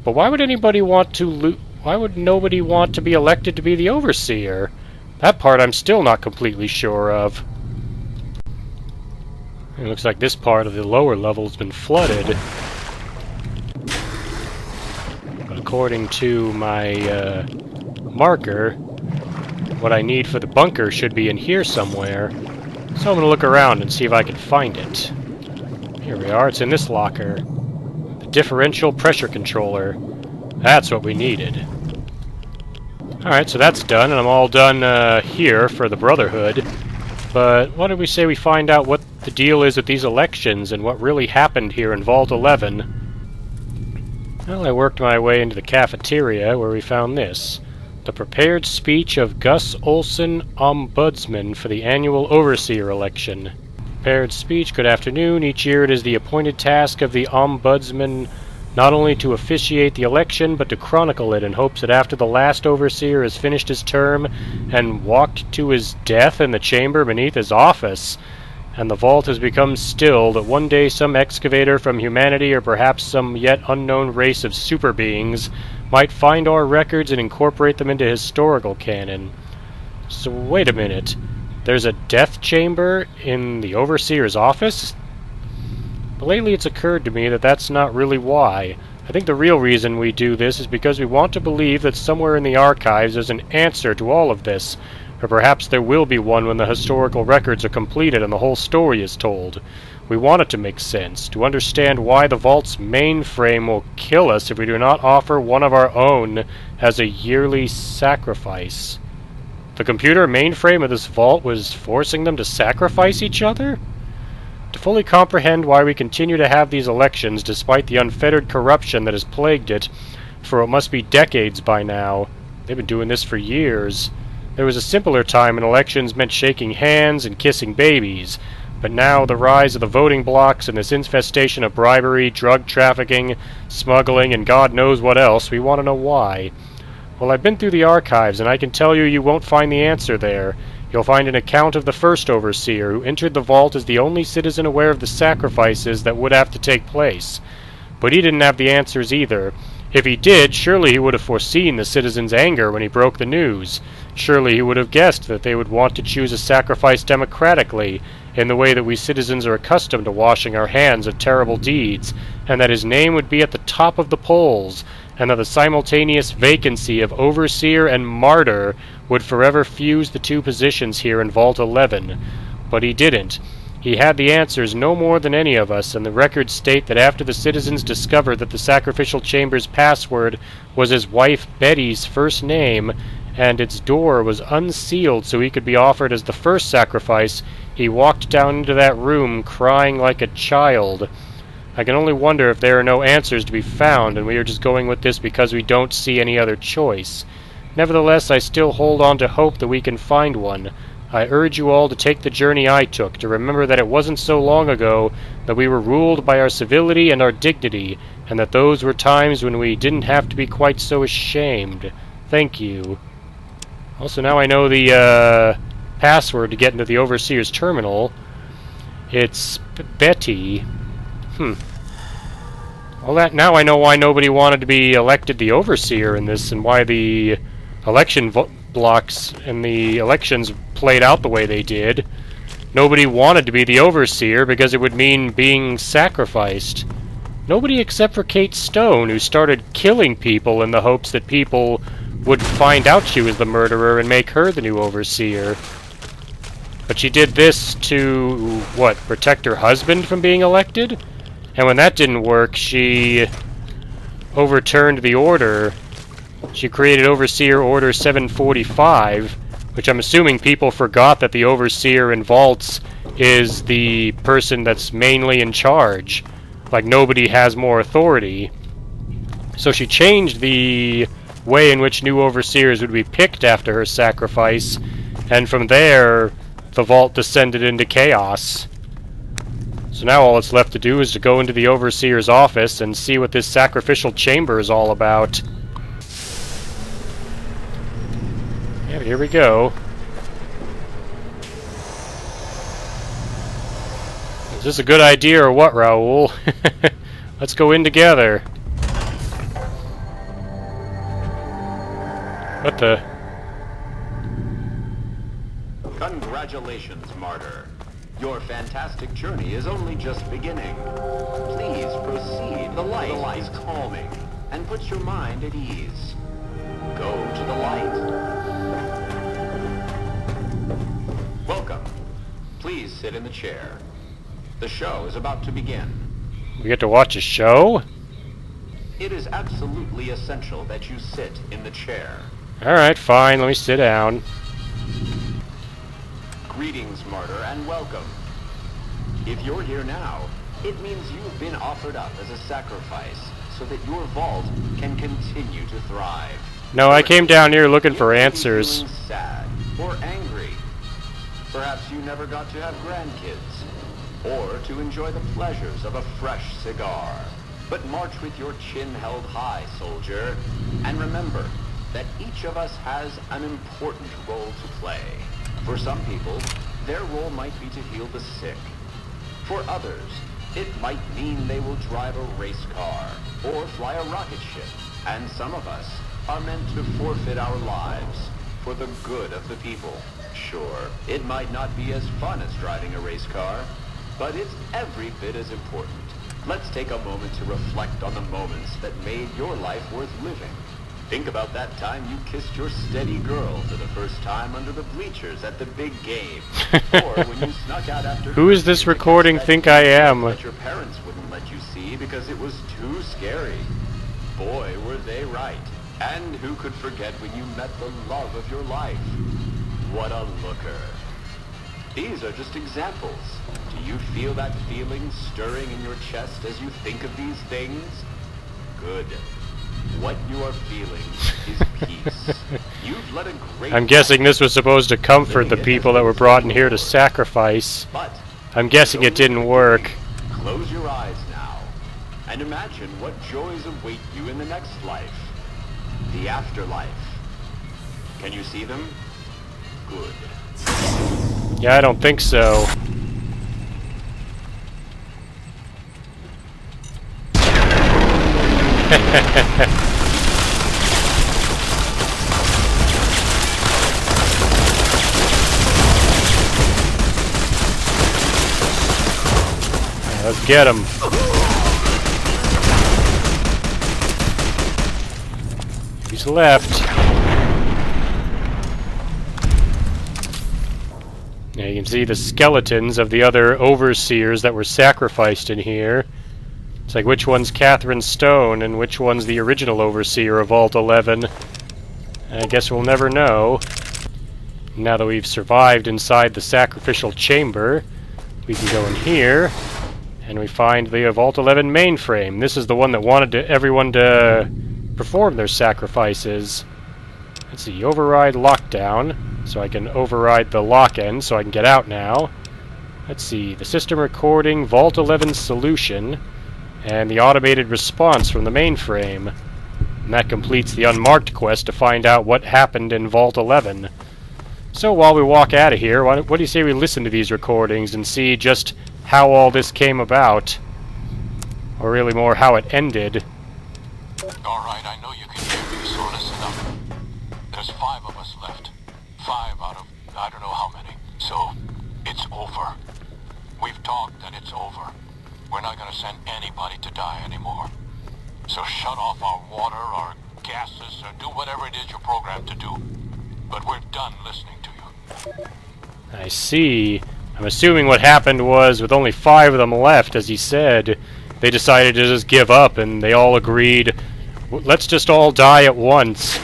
But why would anybody want to why would nobody want to be elected to be the overseer? That part I'm still not completely sure of. It looks like this part of the lower level has been flooded. But according to my marker, what I need for the bunker should be in here somewhere. So I'm going to look around and see if I can find it. Here we are, it's in this locker. The differential pressure controller. That's what we needed. Alright, so that's done, and I'm all done here for the Brotherhood. But why don't we say we find out what the deal is with these elections and what really happened here in Vault 11. Well, I worked my way into the cafeteria where we found this. The prepared speech of Gus Olson, Ombudsman, for the annual Overseer election. Prepared speech, good afternoon. Each year it is the appointed task of the Ombudsman not only to officiate the election, but to chronicle it in hopes that after the last Overseer has finished his term and walked to his death in the chamber beneath his office, and the vault has become still, that one day some excavator from humanity, or perhaps some yet unknown race of super beings, might find our records and incorporate them into historical canon. So wait a minute. There's a death chamber in the Overseer's office? But lately it's occurred to me that that's not really why. I think the real reason we do this is because we want to believe that somewhere in the archives there's an answer to all of this. Or perhaps there will be one when the historical records are completed and the whole story is told. We want it to make sense, to understand why the Vault's mainframe will kill us if we do not offer one of our own as a yearly sacrifice. The computer mainframe of this vault was forcing them to sacrifice each other? To fully comprehend why we continue to have these elections despite the unfettered corruption that has plagued it for what must be decades by now. They've been doing this for years. There was a simpler time when elections meant shaking hands and kissing babies, but now the rise of the voting blocks and this infestation of bribery, drug trafficking, smuggling, and God knows what else, we want to know why. Well, I've been through the archives, and I can tell you won't find the answer there. You'll find an account of the first Overseer, who entered the vault as the only citizen aware of the sacrifices that would have to take place. But he didn't have the answers either. If he did, surely he would have foreseen the citizens' anger when he broke the news. Surely he would have guessed that they would want to choose a sacrifice democratically, in the way that we citizens are accustomed to washing our hands of terrible deeds, and that his name would be at the top of the polls, and that the simultaneous vacancy of Overseer and Martyr would forever fuse the two positions here in Vault 11. But he didn't. He had the answers no more than any of us, and the records state that after the citizens discovered that the sacrificial chamber's password was his wife Betty's first name, and its door was unsealed so he could be offered as the first sacrifice, he walked down into that room crying like a child. I can only wonder if there are no answers to be found, and we are just going with this because we don't see any other choice. Nevertheless, I still hold on to hope that we can find one. I urge you all to take the journey I took, to remember that it wasn't so long ago that we were ruled by our civility and our dignity, and that those were times when we didn't have to be quite so ashamed. Thank you. Also, now I know the password to get into the Overseer's terminal. It's Betty. Well, now I know why nobody wanted to be elected the Overseer in this, and why the election blocks and the elections played out the way they did. Nobody wanted to be the Overseer because it would mean being sacrificed. Nobody except for Kate Stone, who started killing people in the hopes that people would find out she was the murderer and make her the new overseer. But she did this to, what, protect her husband from being elected? And when that didn't work, she overturned the order. She created Overseer Order 745, which I'm assuming people forgot that the Overseer in Vaults is the person that's mainly in charge. Like, nobody has more authority. So she changed the way in which new Overseers would be picked after her sacrifice, and from there, the Vault descended into chaos. So now all that's left to do is to go into the Overseer's office and see what this sacrificial chamber is all about. Yeah, here we go. Is this a good idea or what, Raul? Let's go in together. What the? Congratulations, Martyr. Your fantastic journey is only just beginning. Please proceed. The light is calming and puts your mind at ease. Go to the light. Welcome. Please sit in the chair. The show is about to begin. We get to watch a show? It is absolutely essential that you sit in the chair. Alright, fine, let me sit down. Greetings, Martyr, and welcome. If you're here now, it means you've been offered up as a sacrifice so that your vault can continue to thrive. No, I came down here looking for answers. Feeling sad or angry. Perhaps you never got to have grandkids, or to enjoy the pleasures of a fresh cigar. But march with your chin held high, soldier, and remember that each of us has an important role to play. For some people, their role might be to heal the sick. For others, it might mean they will drive a race car or fly a rocket ship. And some of us are meant to forfeit our lives for the good of the people. Sure, it might not be as fun as driving a race car, but it's every bit as important. Let's take a moment to reflect on the moments that made your life worth living. Think about that time you kissed your steady girl for the first time under the bleachers at the big game. Or when you snuck out after... Who is this recording think I am? ...that your parents wouldn't let you see because it was too scary. Boy, were they right. And who could forget when you met the love of your life? What a looker. These are just examples. Do you feel that feeling stirring in your chest as you think of these things? Good. What you are feeling is peace. You've led a great... I'm guessing this was supposed to comfort the people that were brought in here to sacrifice. But I'm guessing it didn't work. Close your eyes now, and imagine what joys await you in the next life. The afterlife. Can you see them? Good. Yeah, I don't think so. Let's get him. He's left. Now you can see the skeletons of the other overseers that were sacrificed in here. It's like which one's Catherine Stone and which one's the original overseer of Vault 11. I guess we'll never know. Now that we've survived inside the sacrificial chamber, we can go in here, and we find the Vault 11 mainframe. This is the one that wanted everyone to perform their sacrifices. Let's see, override lockdown, so I can override the lock-end so I can get out now. Let's see, the system recording, Vault 11 solution, and the automated response from the mainframe. And that completes the unmarked quest to find out what happened in Vault 11. So while we walk out of here, what do you say we listen to these recordings and see just how all this came about? Or really more how it ended. Alright, I know you can hear me, so listen up. There's 5 of us left. 5 out of I don't know how many. So, it's over. We've talked and it's over. We're not gonna send anybody to die anymore. So shut off our water, our gases, or do whatever it is you're programmed to do. But we're done listening to you. I see. I'm assuming what happened was, with only 5 of them left, as he said, they decided to just give up, and they all agreed, let's just all die at once.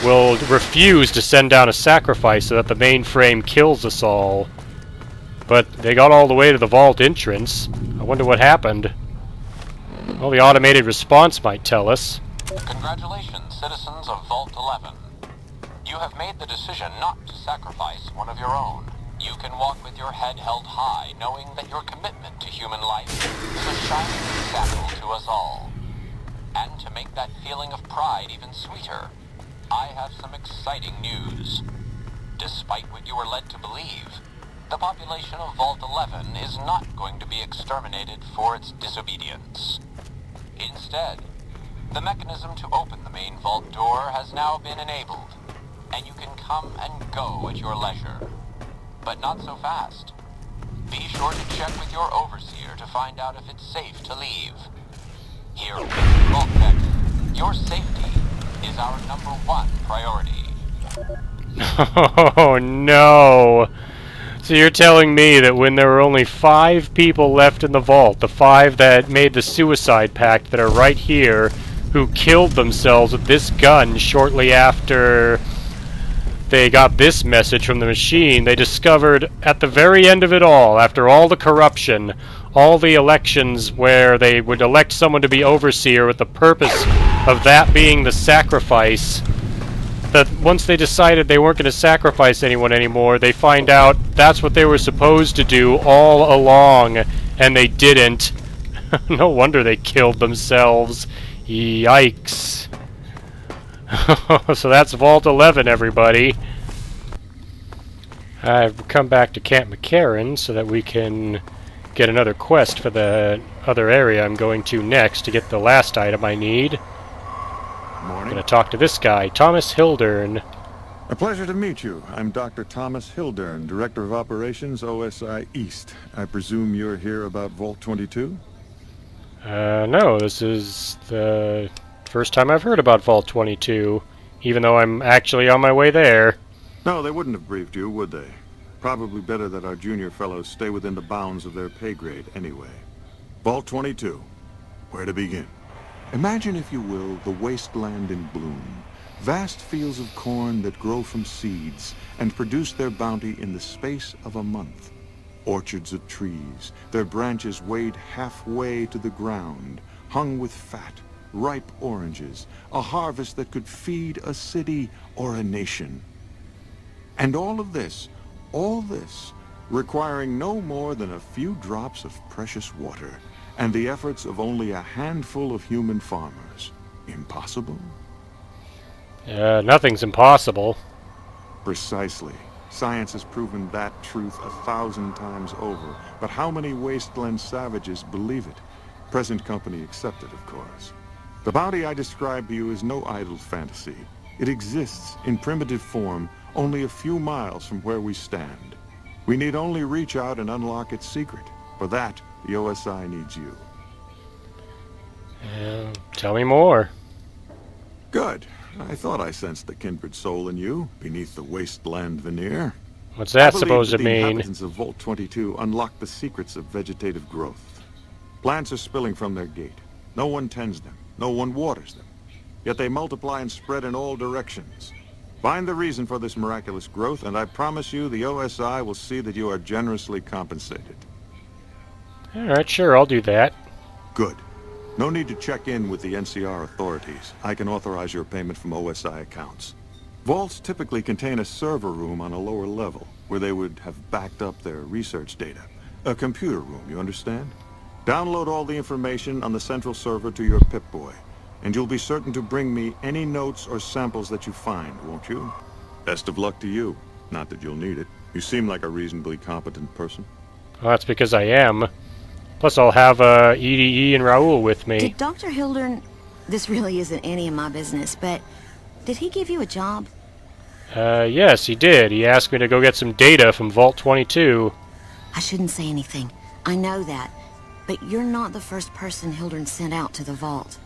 We'll refuse to send down a sacrifice so that the mainframe kills us all. But they got all the way to the vault entrance. I wonder what happened. Well, the automated response might tell us. Congratulations, citizens of Vault 11. You have made the decision not to sacrifice one of your own. You can walk with your head held high, knowing that your commitment to human life is a shining example to us all. And to make that feeling of pride even sweeter, I have some exciting news. Despite what you were led to believe, the population of Vault 11 is not going to be exterminated for its disobedience. Instead, the mechanism to open the main vault door has now been enabled, and you can come and go at your leisure. But not so fast. Be sure to check with your overseer to find out if it's safe to leave. Here at Vault Tech, your safety is our #1 priority. Oh no! So you're telling me that when there were only 5 people left in the vault, the 5 that made the suicide pact that are right here, who killed themselves with this gun shortly after they got this message from the machine, they discovered at the very end of it all, after all the corruption, all the elections where they would elect someone to be overseer with the purpose of that being the sacrifice, that once they decided they weren't going to sacrifice anyone anymore, they find out that's what they were supposed to do all along, and they didn't. No wonder they killed themselves. Yikes. So that's Vault 11, everybody. I've come back to Camp McCarran so that we can get another quest for the other area I'm going to next to get the last item I need. I'm going to talk to this guy, Thomas Hildern. A pleasure to meet you. I'm Dr. Thomas Hildern, Director of Operations, OSI East. I presume you're here about Vault 22? No, this is the first time I've heard about Vault 22, even though I'm actually on my way there. No, they wouldn't have briefed you, would they? Probably better that our junior fellows stay within the bounds of their pay grade anyway. Vault 22. Where to begin? Imagine, if you will, the wasteland in bloom. Vast fields of corn that grow from seeds and produce their bounty in the space of a month. Orchards of trees, their branches weighed halfway to the ground, hung with fat, ripe oranges, a harvest that could feed a city or a nation. And all this, requiring no more than a few drops of precious water, and the efforts of only a handful of human farmers. Impossible? Nothing's impossible. Precisely. Science has proven that truth 1,000 times over. But how many wasteland savages believe it? Present company accepted, of course. The bounty I described to you is no idle fantasy. It exists in primitive form only a few miles from where we stand. We need only reach out and unlock its secret. For that, the OSI needs you. Tell me more. Good. I thought I sensed the kindred soul in you, beneath the wasteland veneer. What's that supposed to The mean? inhabitants of Vault 22 unlock the secrets of vegetative growth. Plants are spilling from their gate. No one tends them. No one waters them. Yet they multiply and spread in all directions. Find the reason for this miraculous growth, and I promise you the OSI will see that you are generously compensated. Alright, sure, I'll do that. Good. No need to check in with the NCR authorities. I can authorize your payment from OSI accounts. Vaults typically contain a server room on a lower level, where they would have backed up their research data. A computer room, you understand? Download all the information on the central server to your Pip-Boy, and you'll be certain to bring me any notes or samples that you find, won't you? Best of luck to you. Not that you'll need it. You seem like a reasonably competent person. Well, that's because I am. Plus, I'll have EDE and Raul with me. Did Dr. Hildern... This really isn't any of my business, but... Did he give you a job? Yes, he did. He asked me to go get some data from Vault 22. I shouldn't say anything. I know that. But you're not the first person Hildern sent out to the vault.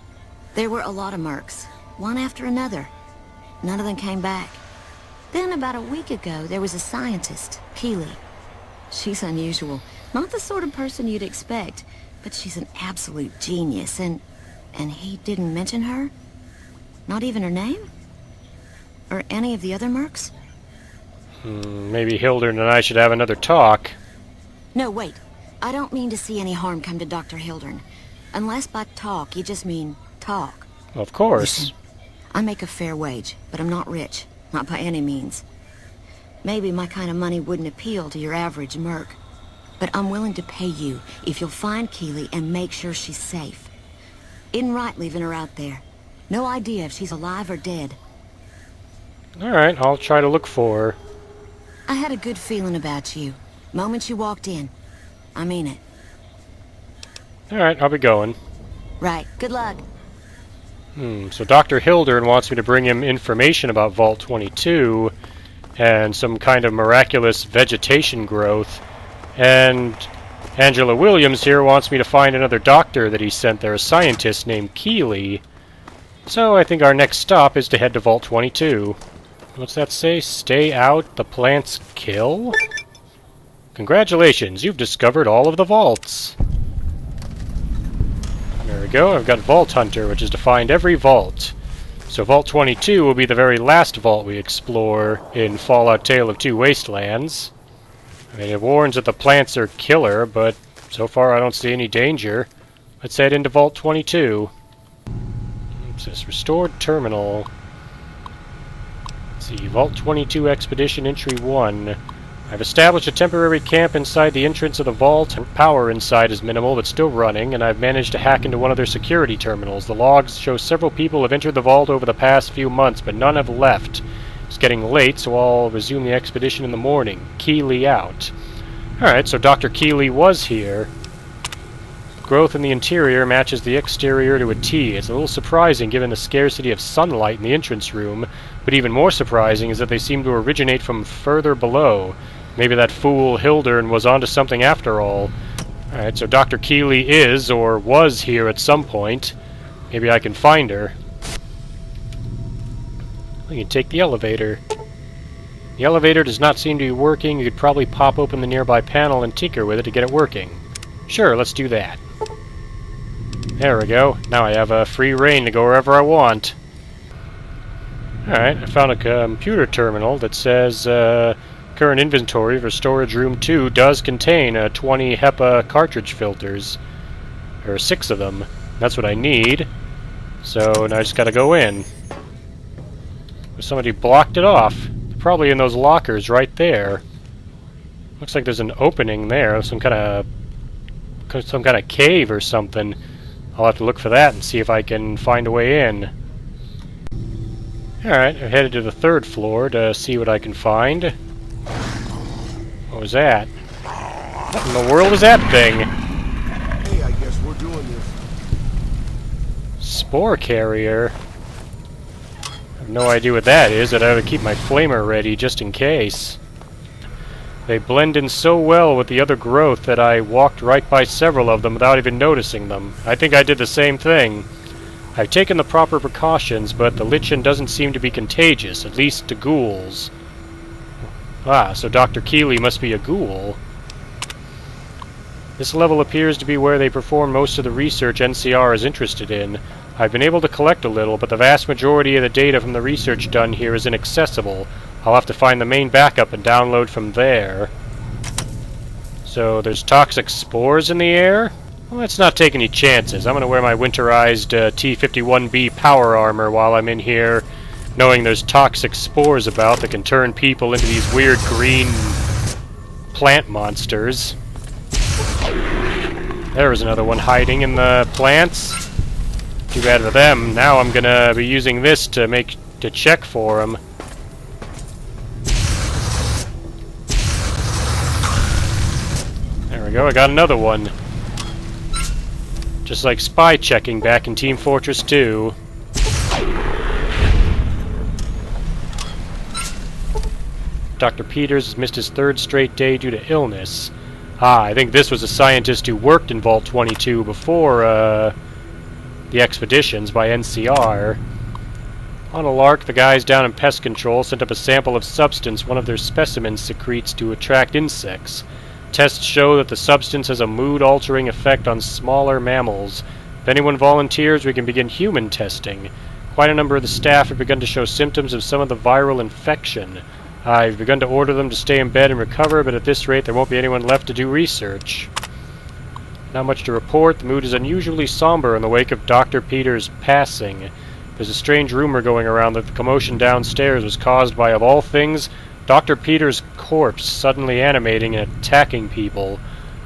There were a lot of mercs. one after another. None of them came back. Then about a week ago, there was a scientist, Keely. She's unusual. Not the sort of person you'd expect, but she's an absolute genius, and he didn't mention her? Not even her name? Or any of the other mercs? Maybe Hildern and I should have another talk. No, wait. I don't mean to see any harm come to Dr. Hildern. Unless by talk, you just mean talk. Of course. Listen, I make a fair wage, but I'm not rich. Not by any means. Maybe my kind of money wouldn't appeal to your average merc. But I'm willing to pay you if you'll find Keely and make sure she's safe. Isn't right leaving her out there. No idea if she's alive or dead. Alright, I'll try to look for her. I had a good feeling about you. Moment you walked in. I mean it. Alright, I'll be going. Right. Good luck. So Dr. Hildern wants me to bring him information about Vault 22 and some kind of miraculous vegetation growth. And Angela Williams here wants me to find another doctor that he sent there, a scientist named Keely. So I think our next stop is to head to Vault 22. What's that say? Stay out, the plants kill? Congratulations, you've discovered all of the vaults. There we go, I've got Vault Hunter, which is to find every vault. So Vault 22 will be the very last vault we explore in Fallout Tale of Two Wastelands. I mean, it warns that the plants are killer, but so far I don't see any danger. Let's head into Vault 22. It says Restored Terminal. Let's see, Vault 22 Expedition Entry 1. I've established a temporary camp inside the entrance of the vault. Power inside is minimal, but still running, and I've managed to hack into one of their security terminals. The logs show several people have entered the vault over the past few months, but none have left. It's getting late, so I'll resume the expedition in the morning. Keely out. Alright, so Dr. Keely was here. Growth in the interior matches the exterior to a T. It's a little surprising given the scarcity of sunlight in the entrance room, but even more surprising is that they seem to originate from further below. Maybe that fool Hildern was onto something after all. Alright, so Dr. Keely is, or was here at some point. Maybe I can find her. We can take the elevator. The elevator does not seem to be working. You could probably pop open the nearby panel and tinker with it to get it working. Sure, let's do that. There we go. Now I have free reign to go wherever I want. Alright, I found a computer terminal that says current inventory for storage room 2 does contain 20 HEPA cartridge filters. There are 6 of them. That's what I need. So now I just gotta go in. Somebody blocked it off. Probably in those lockers right there. Looks like there's an opening there, some kind of cave or something. I'll have to look for that and see if I can find a way in. Alright, I'm headed to the 3rd floor to see what I can find. What was that? What in the world is that thing? Hey, I guess we're doing this. Spore carrier. I have no idea what that is. I'd have to keep my flamer ready just in case. They blend in so well with the other growth that I walked right by several of them without even noticing them. I think I did the same thing. I've taken the proper precautions, but the lichen doesn't seem to be contagious, at least to ghouls. Ah, so Dr. Keely must be a ghoul. This level appears to be where they perform most of the research NCR is interested in. I've been able to collect a little, but the vast majority of the data from the research done here is inaccessible. I'll have to find the main backup and download from there. So there's toxic spores in the air? Well, let's not take any chances. I'm going to wear my winterized T-51B power armor while I'm in here, knowing there's toxic spores about that can turn people into these weird green plant monsters. There was another one hiding in the plants. Too bad for them. Now I'm going to be using this to check for them. There we go, I got another one. Just like spy checking back in Team Fortress 2. Dr. Peters has missed his 3rd straight day due to illness. Ah, I think this was a scientist who worked in Vault 22 before the expeditions by NCR. On a lark, the guys down in pest control sent up a sample of substance one of their specimens secretes to attract insects. Tests show that the substance has a mood-altering effect on smaller mammals. If anyone volunteers, we can begin human testing. Quite a number of the staff have begun to show symptoms of some of the viral infection. I've begun to order them to stay in bed and recover, but at this rate there won't be anyone left to do research. Not much to report. The mood is unusually somber in the wake of Dr. Peters' passing. There's a strange rumor going around that the commotion downstairs was caused by, of all things, Dr. Peters' corpse suddenly animating and attacking people.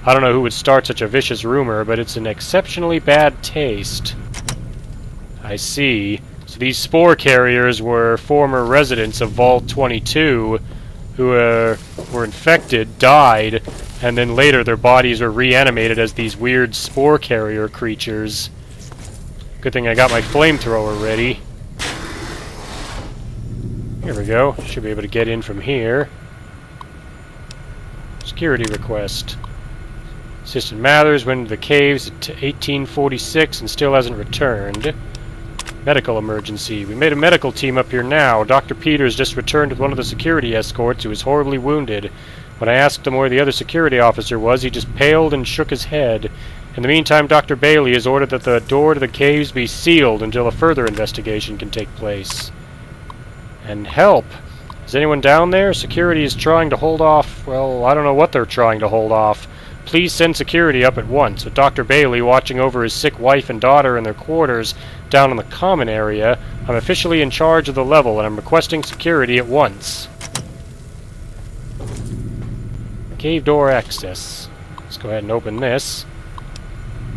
I don't know who would start such a vicious rumor, but it's an exceptionally bad taste. I see. So these spore carriers were former residents of Vault 22 who were infected, died, and then later their bodies were reanimated as these weird spore carrier creatures. Good thing I got my flamethrower ready. Here we go. Should be able to get in from here. Security request. Assistant Mathers went into the caves at 1846 and still hasn't returned. Medical emergency. We made a medical team up here now. Dr. Peters just returned with one of the security escorts who was horribly wounded. When I asked him where the other security officer was, he just paled and shook his head. In the meantime, Dr. Bailey has ordered that the door to the caves be sealed until a further investigation can take place. And help! Is anyone down there? Security is trying to hold off... well, I don't know what they're trying to hold off. Please send security up at once. With Dr. Bailey watching over his sick wife and daughter in their quarters down in the common area, I'm officially in charge of the level, and I'm requesting security at once. Cave door access. Let's go ahead and open this.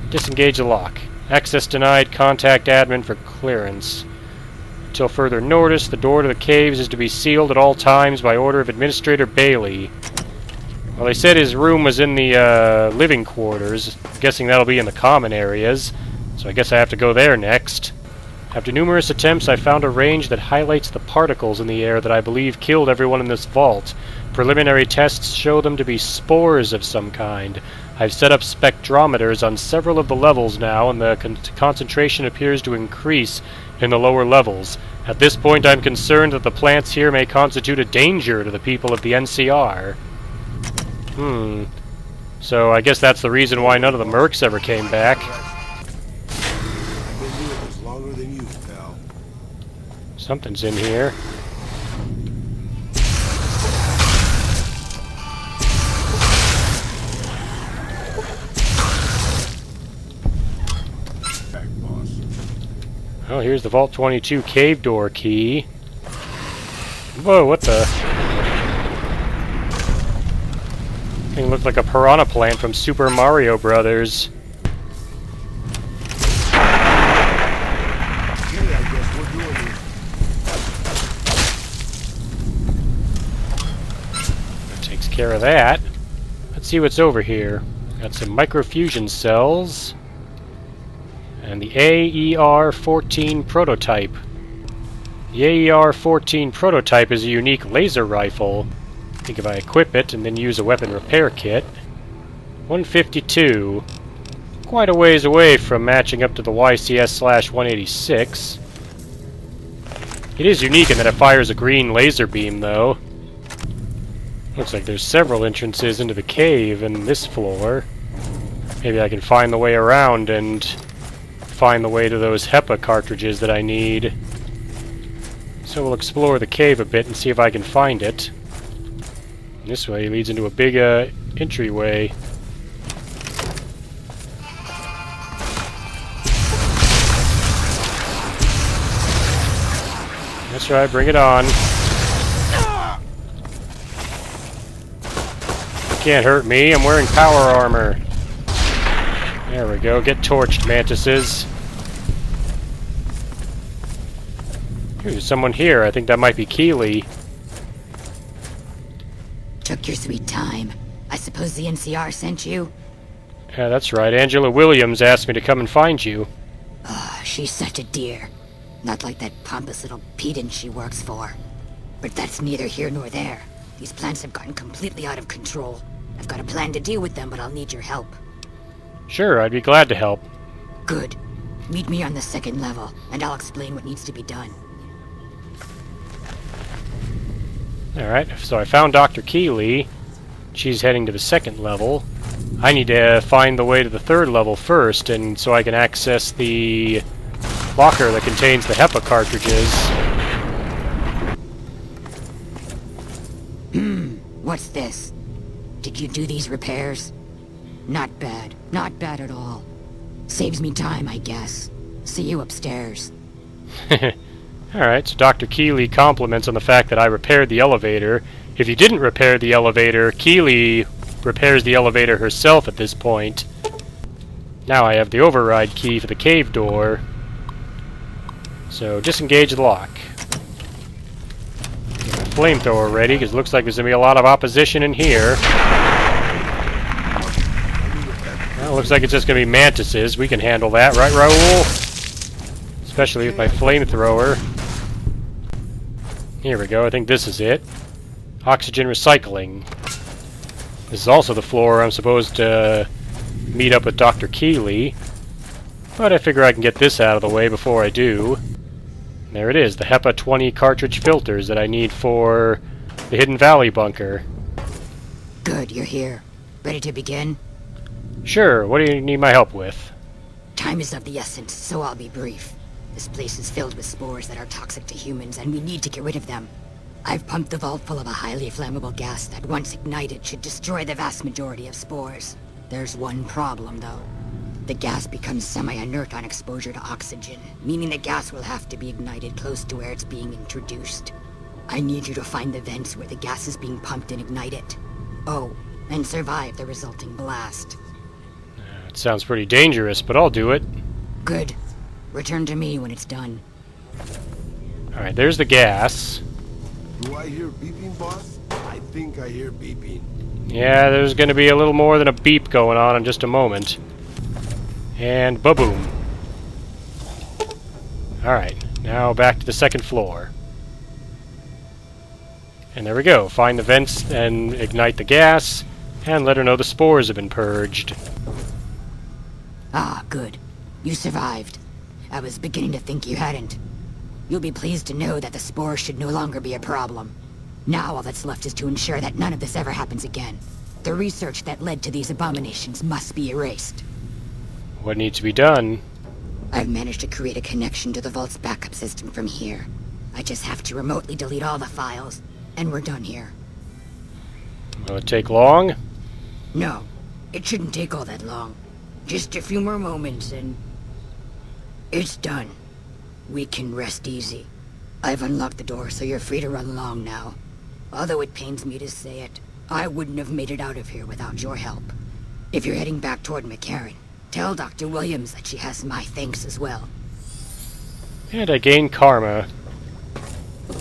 Disengage the lock. Access denied. Contact admin for clearance. Until further notice, the door to the caves is to be sealed at all times by order of Administrator Bailey. Well, they said his room was in the living quarters. I'm guessing that'll be in the common areas. So I guess I have to go there next. After numerous attempts, I found a range that highlights the particles in the air that I believe killed everyone in this vault. Preliminary tests show them to be spores of some kind. I've set up spectrometers on several of the levels now, and the concentration appears to increase in the lower levels. At this point, I'm concerned that the plants here may constitute a danger to the people of the NCR. So I guess that's the reason why none of the mercs ever came back. I've been doing this longer than you, pal. Something's in here. Back, boss. Oh, here's the Vault 22 cave door key. Whoa, what the... thing looked like a piranha plant from Super Mario Brothers. That takes care of that. Let's see what's over here. Got some microfusion cells. And the AER-14 prototype. The AER-14 prototype is a unique laser rifle. I think if I equip it and then use a weapon repair kit. 152. Quite a ways away from matching up to the YCS/186. It is unique in that it fires a green laser beam, though. Looks like there's several entrances into the cave in this floor. Maybe I can find the way around and find the way to those HEPA cartridges that I need. So we'll explore the cave a bit and see if I can find it. This way leads into a big entryway. That's right, bring it on. Can't hurt me, I'm wearing power armor. There we go, get torched, mantises. There's someone here, I think that might be Keeley. Took your sweet time. I suppose the NCR sent you? Yeah, that's right. Angela Williams asked me to come and find you. Oh, she's such a dear. Not like that pompous little pedant she works for. But that's neither here nor there. These plants have gotten completely out of control. I've got a plan to deal with them, but I'll need your help. Sure, I'd be glad to help. Good. Meet me on the second level, and I'll explain what needs to be done. Alright, so I found Dr. Keeley. She's heading to the second level. I need to find the way to the third level first, and so I can access the locker that contains the HEPA cartridges. What's this? Did you do these repairs? Not bad. Not bad at all. Saves me time, I guess. See you upstairs. Alright, so Dr. Keeley compliments on the fact that I repaired the elevator. If you didn't repair the elevator, Keeley repairs the elevator herself at this point. Now I have the override key for the cave door. So disengage the lock. Get my flamethrower ready, because it looks like there's going to be a lot of opposition in here. Well, looks like it's just going to be mantises. We can handle that, right, Raul? Especially with my flamethrower. Here we go, I think this is it. Oxygen recycling. This is also the floor I'm supposed to meet up with Dr. Keeley. But I figure I can get this out of the way before I do. There it is, the HEPA 20 cartridge filters that I need for the Hidden Valley bunker. Good, you're here. Ready to begin? Sure, what do you need my help with? Time is of the essence, so I'll be brief. This place is filled with spores that are toxic to humans, and we need to get rid of them. I've pumped the vault full of a highly flammable gas that, once ignited, should destroy the vast majority of spores. There's one problem, though. The gas becomes semi-inert on exposure to oxygen, meaning the gas will have to be ignited close to where it's being introduced. I need you to find the vents where the gas is being pumped and ignite it. Oh, and survive the resulting blast. It sounds pretty dangerous, but I'll do it. Good. Return to me when it's done. Alright, there's the gas. Do I hear beeping, boss? I think I hear beeping. Yeah, there's going to be a little more than a beep going on in just a moment. And ba-boom. Alright, now back to the second floor. And there we go. Find the vents and ignite the gas, and let her know the spores have been purged. Ah, good. You survived. I was beginning to think you hadn't. You'll be pleased to know that the spores should no longer be a problem. Now all that's left is to ensure that none of this ever happens again. The research that led to these abominations must be erased. What needs to be done? I've managed to create a connection to the vault's backup system from here. I just have to remotely delete all the files, and we're done here. Will it take long? No, it shouldn't take all that long. Just a few more moments and... it's done. We can rest easy. I've unlocked the door, so you're free to run along now. Although it pains me to say it, I wouldn't have made it out of here without your help. If you're heading back toward McCarran, tell Dr. Williams that she has my thanks as well. And I gain karma.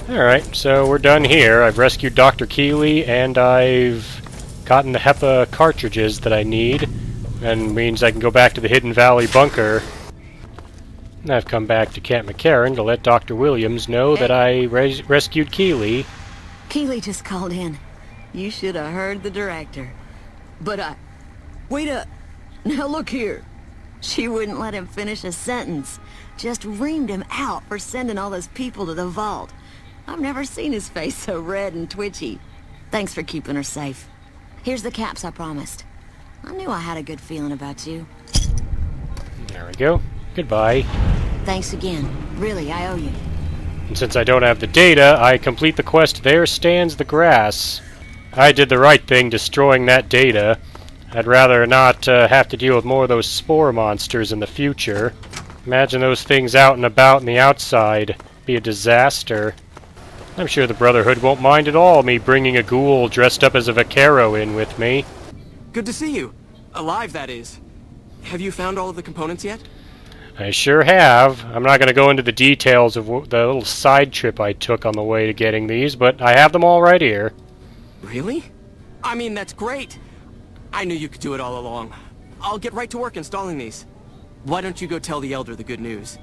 Alright, so we're done here. I've rescued Dr. Keeley, and I've gotten the HEPA cartridges that I need. And means I can go back to the Hidden Valley bunker. And I've come back to Camp McCarran to let Dr. Williams know that I rescued Keeley. Keeley just called in. You should have heard the director. But wait up. Now look here. She wouldn't let him finish a sentence. Just reamed him out for sending all those people to the vault. I've never seen his face so red and twitchy. Thanks for keeping her safe. Here's the caps I promised. I knew I had a good feeling about you. There we go. Goodbye. Thanks again. Really, I owe you. And since I don't have the data, I complete the quest There Stands the Grass. I did the right thing destroying that data. I'd rather not have to deal with more of those spore monsters in the future. Imagine those things out and about in the outside. Be a disaster. I'm sure the Brotherhood won't mind at all me bringing a ghoul dressed up as a vaquero in with me. Good to see you. Alive, that is. Have you found all of the components yet? I sure have. I'm not going to go into the details of the little side trip I took on the way to getting these, but I have them all right here. Really? I mean, that's great. I knew you could do it all along. I'll get right to work installing these. Why don't you go tell the Elder the good news?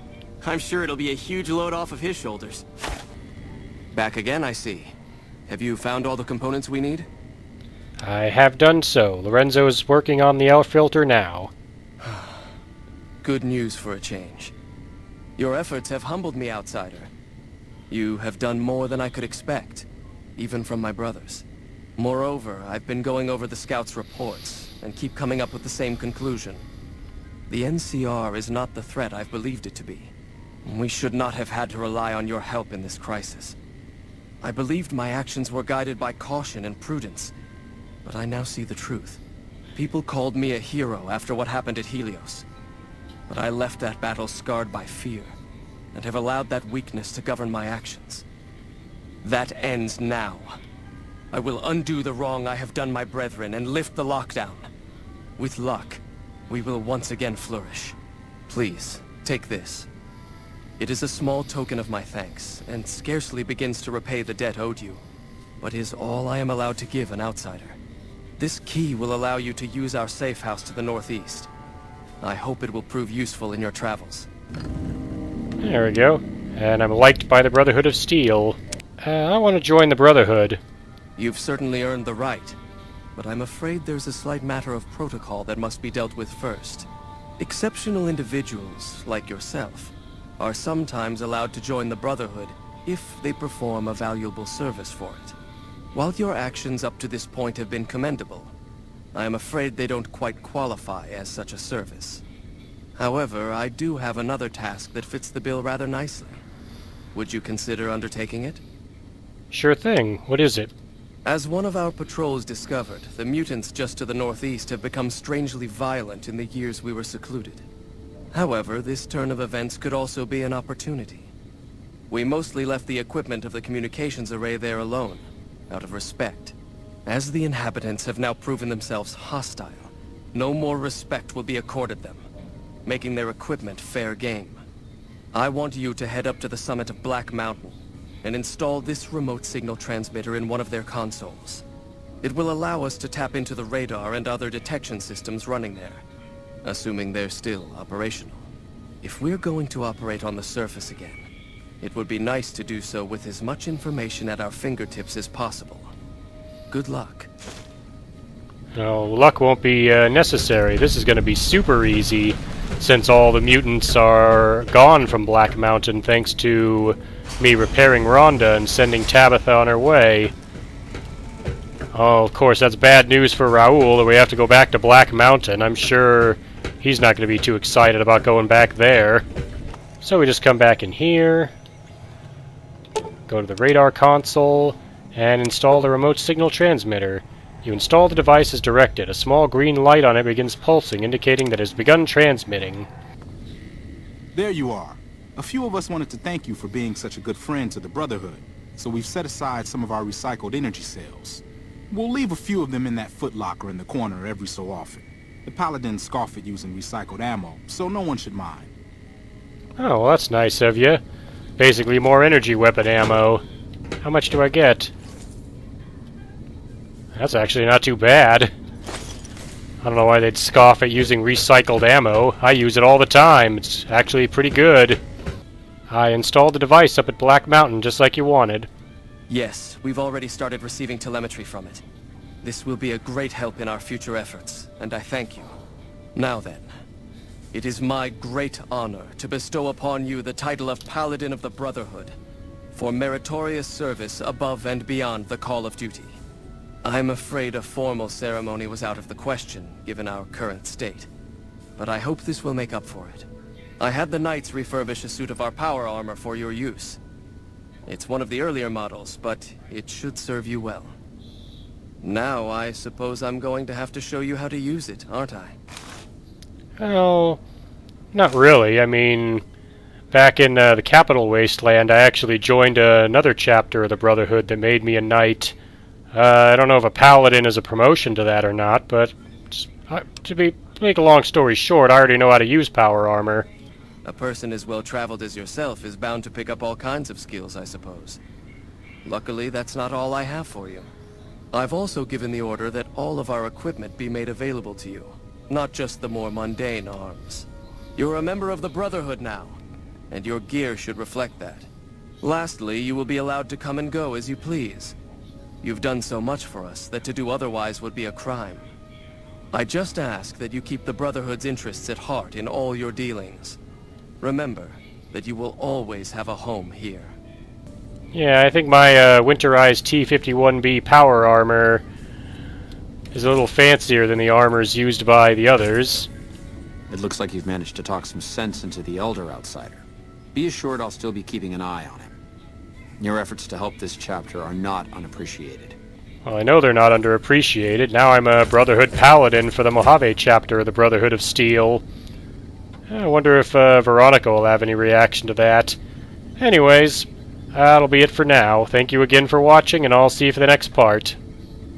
I'm sure it'll be a huge load off of his shoulders. Back again, I see. Have you found all the components we need? I have done so. Lorenzo is working on the L filter now. Good news for a change. Your efforts have humbled me, outsider. You have done more than I could expect. even from my brothers. Moreover, I've been going over the scouts' reports, and keep coming up with the same conclusion. The NCR is not the threat I've believed it to be. We should not have had to rely on your help in this crisis. I believed my actions were guided by caution and prudence, but I now see the truth. People called me a hero after what happened at Helios, but I left that battle scarred by fear, and have allowed that weakness to govern my actions. That ends now. I will undo the wrong I have done my brethren and lift the lockdown. With luck, we will once again flourish. Please, take this. It is a small token of my thanks, and scarcely begins to repay the debt owed you, but is all I am allowed to give an outsider. This key will allow you to use our safe house to the northeast. I hope it will prove useful in your travels. There we go. And I'm liked by the Brotherhood of Steel. I want to join the Brotherhood. You've certainly earned the right, but I'm afraid there's a slight matter of protocol that must be dealt with first. Exceptional individuals, like yourself, are sometimes allowed to join the Brotherhood if they perform a valuable service for it. While your actions up to this point have been commendable, I am afraid they don't quite qualify as such a service. However, I do have another task that fits the bill rather nicely. Would you consider undertaking it? Sure thing. What is it? As one of our patrols discovered, the mutants just to the northeast have become strangely violent in the years we were secluded. However, this turn of events could also be an opportunity. We mostly left the equipment of the communications array there alone, out of respect. As the inhabitants have now proven themselves hostile, no more respect will be accorded them, making their equipment fair game. I want you to head up to the summit of Black Mountain and install this remote signal transmitter in one of their consoles. It will allow us to tap into the radar and other detection systems running there, assuming they're still operational. If we're going to operate on the surface again, it would be nice to do so with as much information at our fingertips as possible. Good luck. No, luck won't be necessary. This is going to be super easy, since all the mutants are gone from Black Mountain thanks to me repairing Rhonda and sending Tabitha on her way. Oh, of course, that's bad news for Raul, that we have to go back to Black Mountain. I'm sure he's not going to be too excited about going back there. So we just come back in here, go to the radar console, and install the remote signal transmitter. You install the device as directed. A small green light on it begins pulsing, indicating that it has begun transmitting. There you are. A few of us wanted to thank you for being such a good friend to the Brotherhood, so we've set aside some of our recycled energy cells. We'll leave a few of them in that footlocker in the corner every so often. The Paladins scoff at using recycled ammo, so no one should mind. Oh, well, that's nice of you. Basically more energy weapon ammo. How much do I get? That's actually not too bad. I don't know why they'd scoff at using recycled ammo. I use it all the time. It's actually pretty good. I installed the device up at Black Mountain just like you wanted. Yes, we've already started receiving telemetry from it. This will be a great help in our future efforts, and I thank you. Now then, it is my great honor to bestow upon you the title of Paladin of the Brotherhood for meritorious service above and beyond the call of duty. I'm afraid a formal ceremony was out of the question, given our current state, but I hope this will make up for it. I had the Knights refurbish a suit of our power armor for your use. It's one of the earlier models, but it should serve you well. Now, I suppose I'm going to have to show you how to use it, aren't I? Well, not really. I mean, back in the Capital Wasteland, I actually joined another chapter of the Brotherhood that made me a knight. I don't know if a paladin is a promotion to that or not, but to make a long story short, I already know how to use power armor. A person as well-traveled as yourself is bound to pick up all kinds of skills, I suppose. Luckily, that's not all I have for you. I've also given the order that all of our equipment be made available to you, not just the more mundane arms. You're a member of the Brotherhood now, and your gear should reflect that. Lastly, you will be allowed to come and go as you please. You've done so much for us that to do otherwise would be a crime. I just ask that you keep the Brotherhood's interests at heart in all your dealings. Remember that you will always have a home here. Yeah, I think my winterized T-51B power armor is a little fancier than the armors used by the others. It looks like you've managed to talk some sense into the Elder Outsider. Be assured I'll still be keeping an eye on him. Your efforts to help this chapter are not unappreciated. Well, I know they're not underappreciated. Now I'm a Brotherhood Paladin for the Mojave chapter of the Brotherhood of Steel. I wonder if Veronica will have any reaction to that. Anyways, that'll be it for now. Thank you again for watching, and I'll see you for the next part.